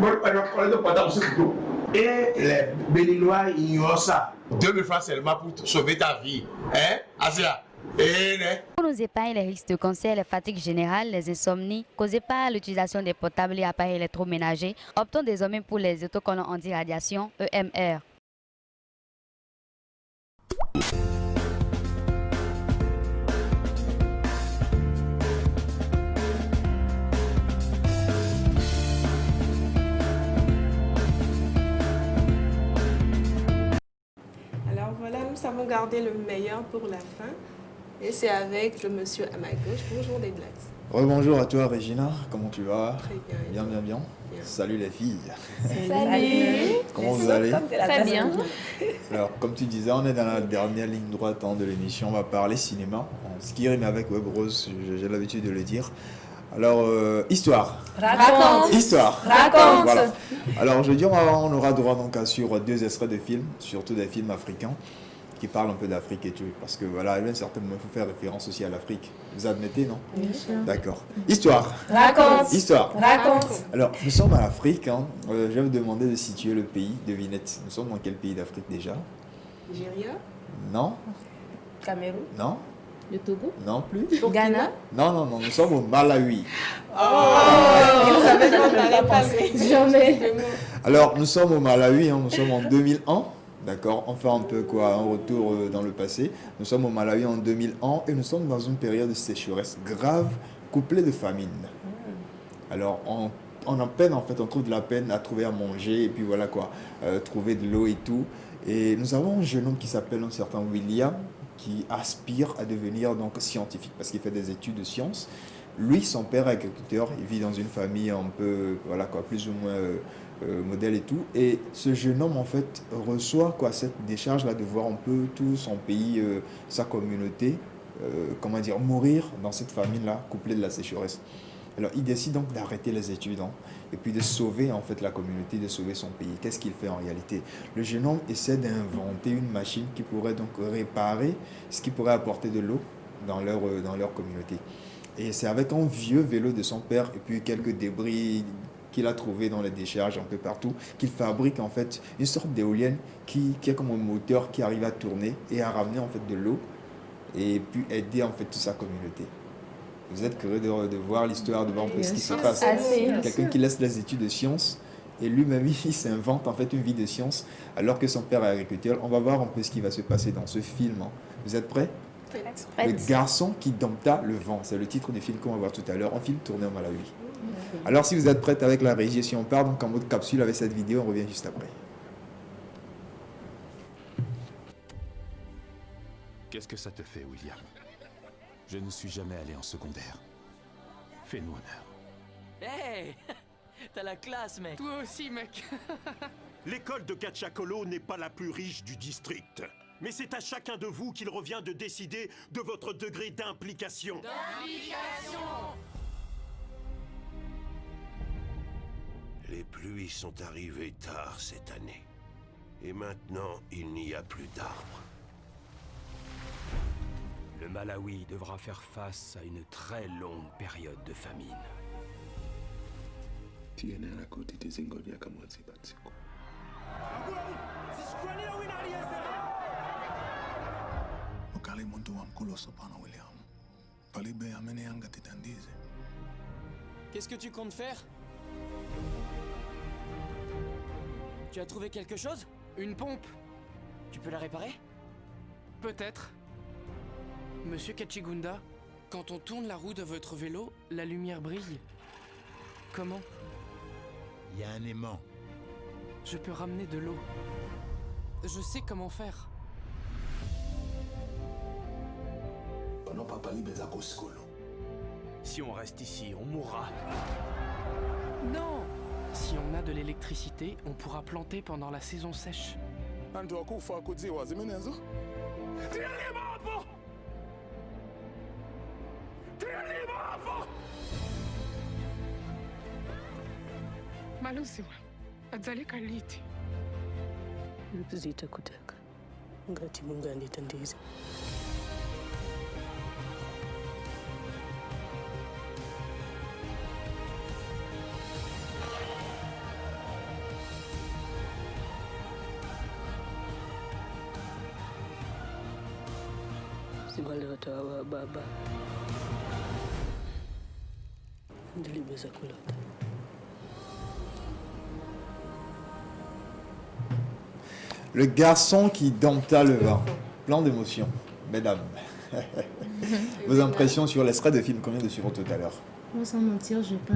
Coller le portable sur le dos. Et les Béninois ignorent ça. 2000 francs seulement pour sauver ta vie. Hein, Asia? Pour nous épargner les risques de cancer, les fatigues générales, les insomnies causées par l'utilisation des portables et appareils électroménagers, optons désormais pour les autocollants anti-radiation EMR. Alors voilà, nous savons garder le meilleur pour la fin. Et c'est avec le monsieur à ma gauche. Bonjour les Blacks. Rebonjour à toi Regina, comment tu vas? Très bien. Bien. Salut les filles. Salut. Comment vous allez? Très bien. Alors comme tu disais, on est dans la dernière ligne droite de l'émission, on va parler cinéma. Ce qui rime avec Web Rose, j'ai l'habitude de le dire. Alors, histoire. Raconte. Histoire. Raconte. Voilà. Alors aujourd'hui, on aura droit donc à sur 2 extraits de films, surtout des films africains, qui parlent un peu d'Afrique et tout. Parce que voilà, certainement, il faut faire référence aussi à l'Afrique. Vous admettez, non? Bien sûr. D'accord. Histoire. Raconte. Histoire. Raconte. Alors, nous sommes en Afrique. Je vais vous demander de situer le pays. Devinette. Nous sommes dans quel pays d'Afrique déjà? Nigeria. Non. Cameroun. Non. Le Togo? Non plus. Ghana. Non. Nous sommes au Malawi. Il savait qu'on n'allait pas Jamais. Alors, nous sommes au Malawi. Nous sommes en 2001. D'accord, on fait un peu un retour dans le passé. Nous sommes au Malawi en 2001 et nous sommes dans une période de sécheresse grave, couplée de famine. Alors, on en peine, en fait, on trouve de la peine à trouver à manger et puis voilà quoi, trouver de l'eau et tout. Et nous avons un jeune homme qui s'appelle un certain William qui aspire à devenir donc scientifique parce qu'il fait des études de sciences. Lui, son père est agriculteur, il vit dans une famille un peu, voilà quoi, plus ou moins modèle et tout. Et ce jeune homme, en fait, reçoit cette décharge-là de voir un peu tout son pays, sa communauté, mourir dans cette famine-là, couplée de la sécheresse. Alors, il décide donc d'arrêter les études et puis de sauver en fait la communauté, de sauver son pays. Qu'est-ce qu'il fait en réalité? Le jeune homme essaie d'inventer une machine qui pourrait donc réparer ce qui pourrait apporter de l'eau dans leur communauté. Et c'est avec un vieux vélo de son père et puis quelques débris qu'il a trouvé dans les décharges un peu partout, qu'il fabrique en fait une sorte d'éolienne qui est comme un moteur qui arrive à tourner et à ramener en fait de l'eau et puis aider en fait toute sa communauté. Vous êtes curieux de voir l'histoire, de voir un peu ce qui se passe. Quelqu'un qui laisse les études de sciences et lui-même il s'invente en fait une vie de science alors que son père est agriculteur. On va voir un peu ce qui va se passer dans ce film. Vous êtes prêts? Le garçon qui dompta le vent, c'est le titre du film qu'on va voir tout à l'heure, un film tourné au Malawi. Alors si vous êtes prête avec la régie, si on part donc en mode capsule avec cette vidéo, on revient juste après. Qu'est-ce que ça te fait, William? Je ne suis jamais allé en secondaire. Fais-nous honneur. Hey, t'as la classe, mec. Toi aussi, mec. L'école de Gatchakolo n'est pas la plus riche du district. Mais c'est à chacun de vous qu'il revient de décider de votre degré d'implication. Les pluies sont arrivées tard cette année. Et maintenant, il n'y a plus d'arbres. Le Malawi devra faire face à une très longue période de famine. Qu'est-ce que tu comptes faire? Tu as trouvé quelque chose? Une pompe. Tu peux la réparer? Peut-être. Monsieur Kachigunda, quand on tourne la roue de votre vélo, la lumière brille. Comment? Il y a un aimant. Je peux ramener de l'eau. Je sais comment faire. Si on reste ici, on mourra. Non! Si on a de l'électricité, on pourra planter pendant la saison sèche. Malusiwa, adzaleka liti? Zita kutaka ngati Mungu anditandize. Sibalota wa baba ndilibeza kulota. Le garçon qui dompta le vent. Plein d'émotions, mesdames. Vos impressions sur l'extrait de film, combien de suivants tout à l'heure? Moi, sans mentir, je n'ai pas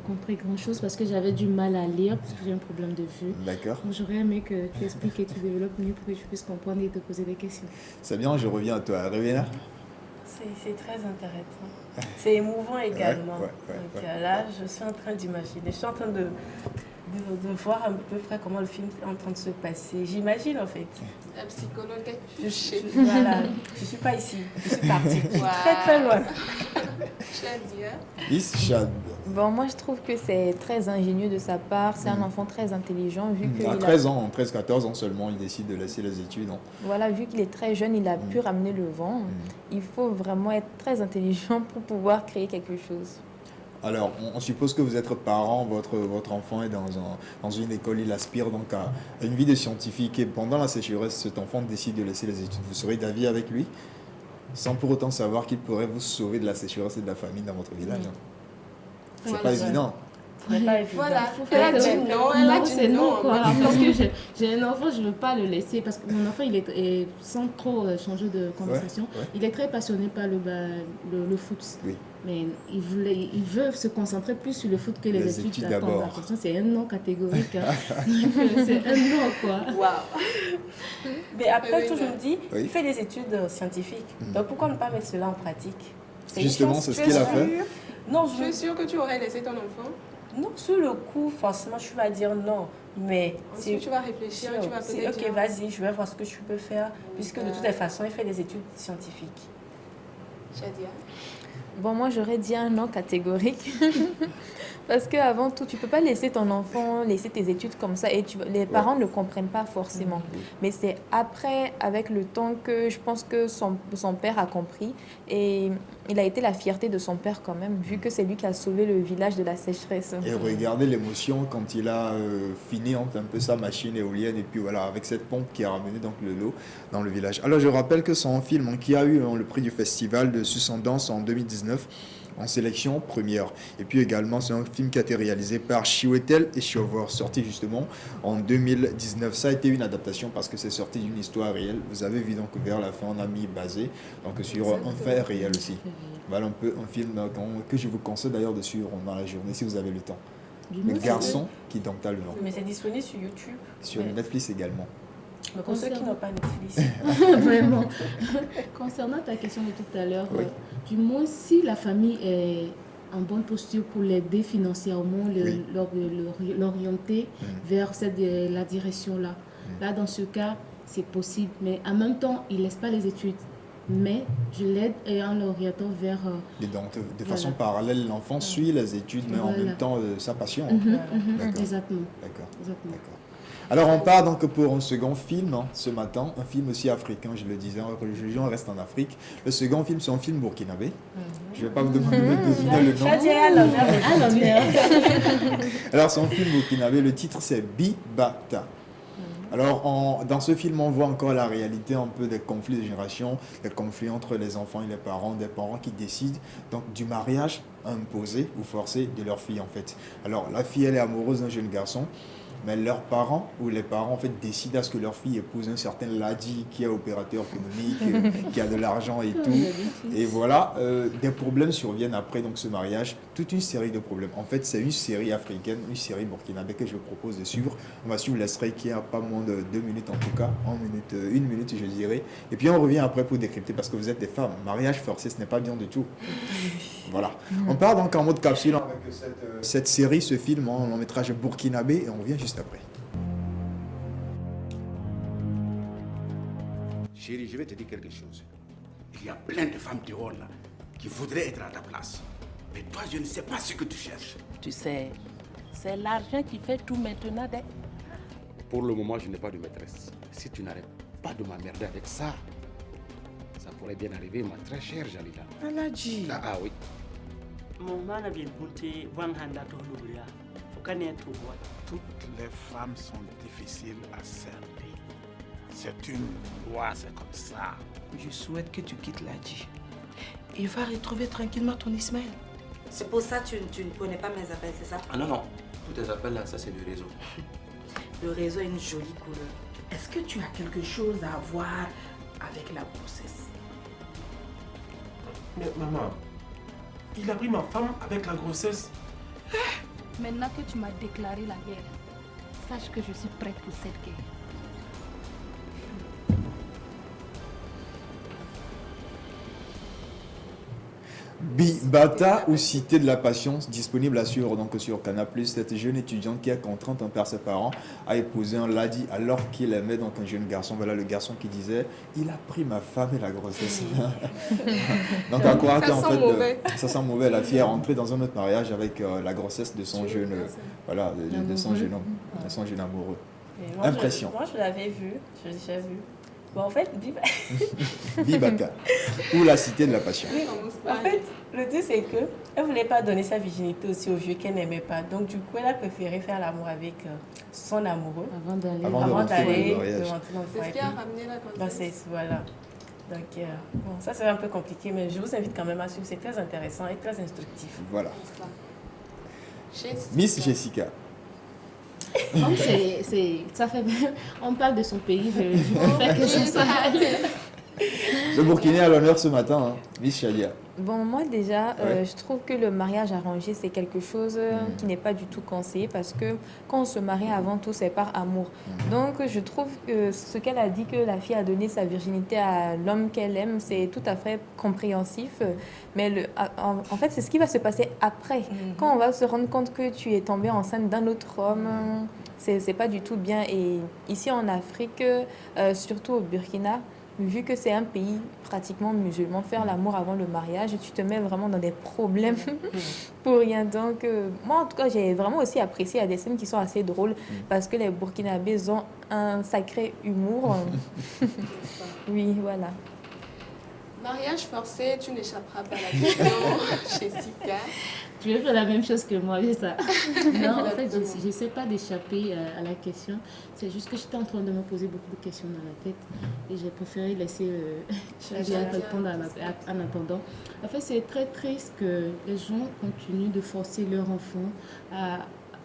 compris grand-chose parce que j'avais du mal à lire parce que j'ai un problème de vue. D'accord. J'aurais aimé que tu expliques et tu développes mieux pour que je puisse comprendre et te poser des questions. C'est bien, je reviens à toi. Revena? C'est très intéressant. C'est émouvant également. Donc là, je suis en train d'imaginer. Je suis en train de voir à peu près comment le film est en train de se passer. J'imagine en fait. La psychologue est Voilà, je suis pas ici. Je suis partie. Je suis très très loin. Bon, moi je trouve que c'est très ingénieux de sa part. C'est un enfant très intelligent vu qu'il à 13 ans, 13-14 ans seulement, il décide de laisser les études. Voilà, vu qu'il est très jeune, il a pu ramener le vent. Il faut vraiment être très intelligent pour pouvoir créer quelque chose. Alors, on suppose que vous êtes parent, votre enfant est dans une école, il aspire donc à une vie de scientifique et pendant la sécheresse, cet enfant décide de laisser les études. Vous serez d'avis avec lui, sans pour autant savoir qu'il pourrait vous sauver de la sécheresse et de la famine dans votre village. C'est pas évident. Voilà, elle a dit non, elle a dit non. Parce que j'ai un enfant, je ne veux pas le laisser parce que mon enfant, il est sans trop changer de conversation, il est très passionné par le foot. Oui. Mais il veut se concentrer plus sur le foot que les études d'abord. C'est un non catégorique. C'est un non, quoi. Waouh. Mais après, tout, je me dis, il fait des études scientifiques. Donc pourquoi ne pas mettre cela en pratique? Justement, c'est ce qu'il a fait. Non, je suis sûre que tu aurais laissé ton enfant. Non, sur le coup, forcément, je vais dire non. Mais ensuite, tu vas réfléchir, tu vas peut-être dire... Ok, vas-y, je vais voir ce que tu peux faire. Puisque de toutes les façons, il fait des études scientifiques. Shadia? Bon, moi, j'aurais dit un non catégorique. Parce qu'avant tout, tu ne peux pas laisser ton enfant, laisser tes études comme ça. Et les parents ne comprennent pas forcément. Mais c'est après, avec le temps, que je pense que son père a compris. Et il a été la fierté de son père quand même, vu que c'est lui qui a sauvé le village de la sécheresse. Et regardez l'émotion quand il a fini un peu sa machine éolienne. Et puis voilà, avec cette pompe qui a ramené donc le lot dans le village. Alors, je rappelle que c'est un film qui a eu le prix du festival de Susendance en 2019. en sélection première. Et puis également, c'est un film qui a été réalisé par Chiwetel Ejiofor, sorti justement en 2019. Ça a été une adaptation parce que c'est sorti d'une histoire réelle. Vous avez vu donc vers la fin, on a mis basé donc sur un fait réel aussi. Voilà un peu un film que je vous conseille d'ailleurs de suivre dans la journée si vous avez le temps. Le garçon qui dompta le vent. Mais c'est disponible sur YouTube. Sur Netflix également. Mais pour ceux qui n'ont pas Netflix. Vraiment. Concernant ta question de tout à l'heure, du moins si la famille est en bonne posture pour l'aider financièrement, l'orienter vers la direction-là. Là, dans ce cas, c'est possible. Mais en même temps, il ne laisse pas les études. Mais je l'aide en l'orientant vers... Et donc, de façon parallèle, l'enfant suit les études, mais en même temps, sa passion. Exactement. D'accord. Alors, on part donc pour un second film ce matin, un film aussi africain, je le disais, aujourd'hui on reste en Afrique. Le second film, c'est un film burkinabé. Je ne vais pas vous demander de deviner le nom. Alors, c'est un film burkinabé, le titre c'est Bibata. Alors, dans ce film, on voit encore la réalité un peu des conflits de génération, des conflits entre les enfants et les parents, des parents qui décident donc du mariage imposé ou forcé de leur fille en fait. Alors, la fille, elle est amoureuse d'un jeune garçon, mais leurs parents ou les parents en fait décident à ce que leur fille épouse un certain Ladi qui est opérateur économique, qui a de l'argent et tout. Et voilà, des problèmes surviennent après donc ce mariage, toute une série de problèmes. En fait, c'est une série africaine, une série burkinabé que je vous propose de suivre. On va suivre l'extrait qui a pas moins de 2 minutes en tout cas, une minute je dirais. Et puis on revient après pour décrypter parce que vous êtes des femmes. Mariage forcé, ce n'est pas bien du tout. Voilà. On part donc en mode capsule avec cette série, ce film, en long métrage burkinabé et on revient juste après. Chérie, je vais te dire quelque chose. Il y a plein de femmes dehors là qui voudraient être à ta place. Mais toi, je ne sais pas ce que tu cherches. Tu sais, c'est l'argent qui fait tout maintenant. Pour le moment, je n'ai pas de maîtresse. Si tu n'arrêtes pas de m'emmerder avec ça, ça pourrait bien arriver, ma très chère Jalila. Aladji. Ah oui. Toutes les femmes sont difficiles à cerner. C'est une loi, c'est comme ça. Je souhaite que tu quittes Ladji. Et va retrouver tranquillement ton Ismaël. C'est pour ça que tu ne prenais pas mes appels, c'est ça? Ah non, non. Tous tes appels là, ça c'est du réseau. Le réseau a une jolie couleur. Est-ce que tu as quelque chose à voir avec la grossesse? Mais maman, il a pris ma femme avec la grossesse. Maintenant que tu m'as déclaré la guerre, sache que je suis prête pour cette guerre. Bibata ou Cité de la Patience, disponible sur Canal+. Cette jeune étudiante qui est contrainte par ses parents à épouser un Ladi alors qu'il aimait donc un jeune garçon. Voilà le garçon qui disait « Il a pris ma femme et la grossesse. » Donc à croire qu'en fait, ça sent mauvais. La fille est rentrée dans un autre mariage avec la grossesse de son jeune, de son jeune homme, de son jeune amoureux. Impression. Moi je l'avais vu, je l'ai déjà vu. Bon, en fait, Bibata, ou la Cité de la Patience. En fait, le truc c'est qu'elle ne voulait pas donner sa virginité aussi au vieux qu'elle n'aimait pas. Donc du coup, elle a préféré faire l'amour avec son amoureux avant d'aller de rentrer dans le foyer. C'est ce qui a ramené la grossesse. Voilà. Donc, bon, ça c'est un peu compliqué, mais je vous invite quand même à suivre. C'est très intéressant et très instructif. Voilà. Miss Jessica. Ça fait, on parle de son pays, je fais que c'est ça. Le Burkinais à l'honneur ce matin, hein. Miss Shadia. Bon, moi déjà, je trouve que le mariage arrangé, c'est quelque chose qui n'est pas du tout conseillé parce que quand on se marie avant tout, c'est par amour. Donc, je trouve que ce qu'elle a dit, que la fille a donné sa virginité à l'homme qu'elle aime, c'est tout à fait compréhensif. Mais en fait, c'est ce qui va se passer après. Quand on va se rendre compte que tu es tombée enceinte d'un autre homme, c'est pas du tout bien. Et ici en Afrique, surtout au Burkina, vu que c'est un pays pratiquement musulman, faire l'amour avant le mariage, tu te mets vraiment dans des problèmes pour rien. Donc, moi, en tout cas, j'ai vraiment aussi apprécié. Il y a des scènes qui sont assez drôles parce que les Burkinabés ont un sacré humour. Oui, voilà. Mariage forcé, tu n'échapperas pas à la question, Jessica. Tu veux faire la même chose que moi, c'est ça. Non, en fait, je ne sais pas d'échapper à la question. C'est juste que j'étais en train de me poser beaucoup de questions dans la tête et j'ai préféré laisser Shadia répondre en attendant. En fait, c'est très triste que les gens continuent de forcer leurs enfants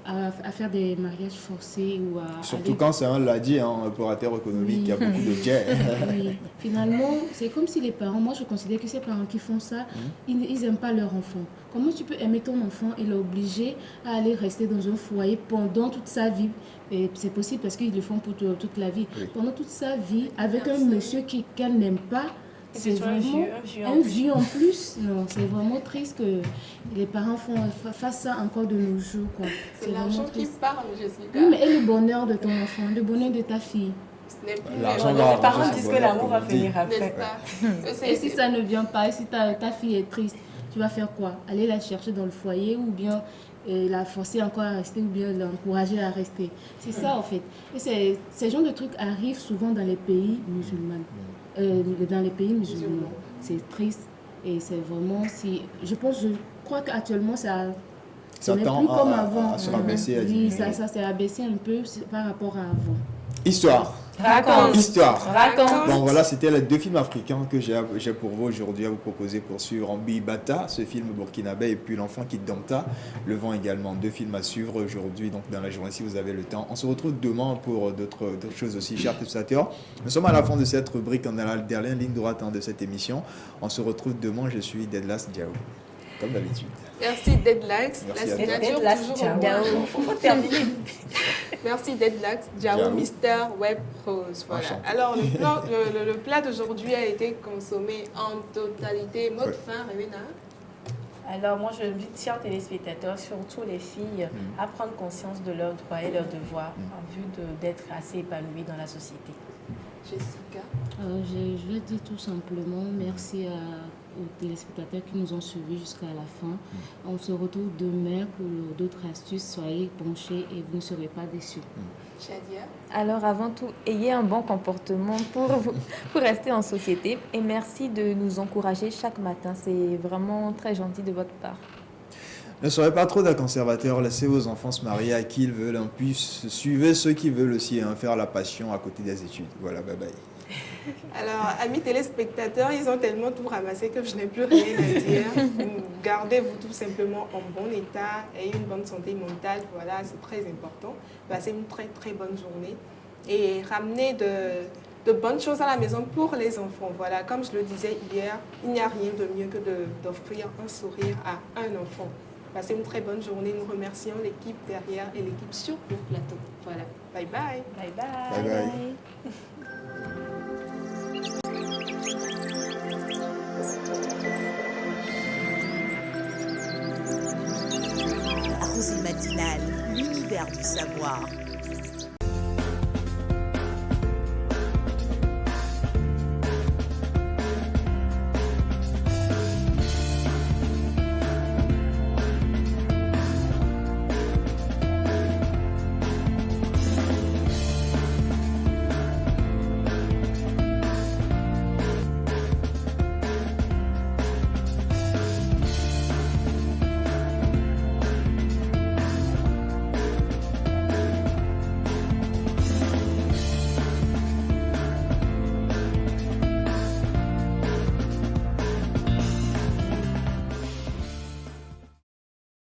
à faire des mariages forcés ou à... Surtout quand c'est un ladie, un opérateur économique qui a beaucoup de jet. Oui. Finalement, c'est comme si les parents, moi je considère que ces parents qui font ça, ils n'aiment pas leur enfant. Comment tu peux aimer ton enfant et l'obliger à aller rester dans un foyer pendant toute sa vie? Et c'est possible parce qu'ils le font pour toute la vie. Oui. Pendant toute sa vie, avec un monsieur qu'elle n'aime pas, c'est vraiment un vieux en plus. Non, c'est vraiment triste que les parents fassent ça encore de nos jours. C'est l'argent qui parle, Jessica. Oui, mais et le bonheur de ton enfant, le bonheur de ta fille. Les parents disent que l'amour va finir après. Et si ça ne vient pas, et si ta fille est triste, tu vas faire quoi? Aller la chercher dans le foyer ou bien la forcer encore à rester ou bien l'encourager à rester? C'est ça en fait. Et ces genres de trucs arrivent souvent dans les pays musulmans. Dans les pays musulmans. C'est triste et c'est vraiment je crois qu'actuellement ça n'est plus comme avant. À se rabaisser, oui, ça s'est abaissé un peu par rapport à avant. Histoire. Raconte. Histoire. Raconte. Bon voilà, c'était les 2 films africains que j'ai pour vous aujourd'hui à vous proposer pour suivre. Ambi Bata, ce film burkinabé, et puis L'enfant qui dompta le vent également. 2 films à suivre aujourd'hui, donc dans la journée si vous avez le temps. On se retrouve demain pour d'autres choses aussi, chers téléspectateurs. Nous sommes à la fin de cette rubrique, dans la dernière ligne droite de cette émission. On se retrouve demain, je suis Deadlas Diao, comme d'habitude. Merci Deadlax, la signature toujours en moi. Faut terminer. Merci Deadlax, Diao, Mister Web Rose. Voilà. Alors le plat d'aujourd'hui a été consommé en totalité. Mot de fin, Révéna. Alors moi j'invite chers téléspectateurs, surtout les filles, à prendre conscience de leurs droits et leurs devoirs en vue d'être assez épanouies dans la société. Jessica. Je vais dire tout simplement merci aux téléspectateurs qui nous ont suivis jusqu'à la fin. On se retrouve demain pour d'autres astuces. Soyez branchés et vous ne serez pas déçus. Shadia. Alors avant tout, ayez un bon comportement pour rester en société et merci de nous encourager chaque matin. C'est vraiment très gentil de votre part. Ne soyez pas trop d'un conservateur, laissez vos enfants se marier à qui ils veulent, puis suivez ceux qui veulent aussi faire la passion à côté des études. Voilà, bye bye. Alors, amis téléspectateurs, ils ont tellement tout ramassé que je n'ai plus rien à dire. Gardez-vous tout simplement en bon état et une bonne santé mentale. Voilà, c'est très important. Passez une très très bonne journée et ramenez de bonnes choses à la maison pour les enfants. Voilà, comme je le disais hier, il n'y a rien de mieux que d'offrir un sourire à un enfant. Passez une très bonne journée. Nous remercions l'équipe derrière et l'équipe sur le plateau. Voilà, bye bye. Bye bye. Bye bye. Rosée matinale, l'univers du savoir.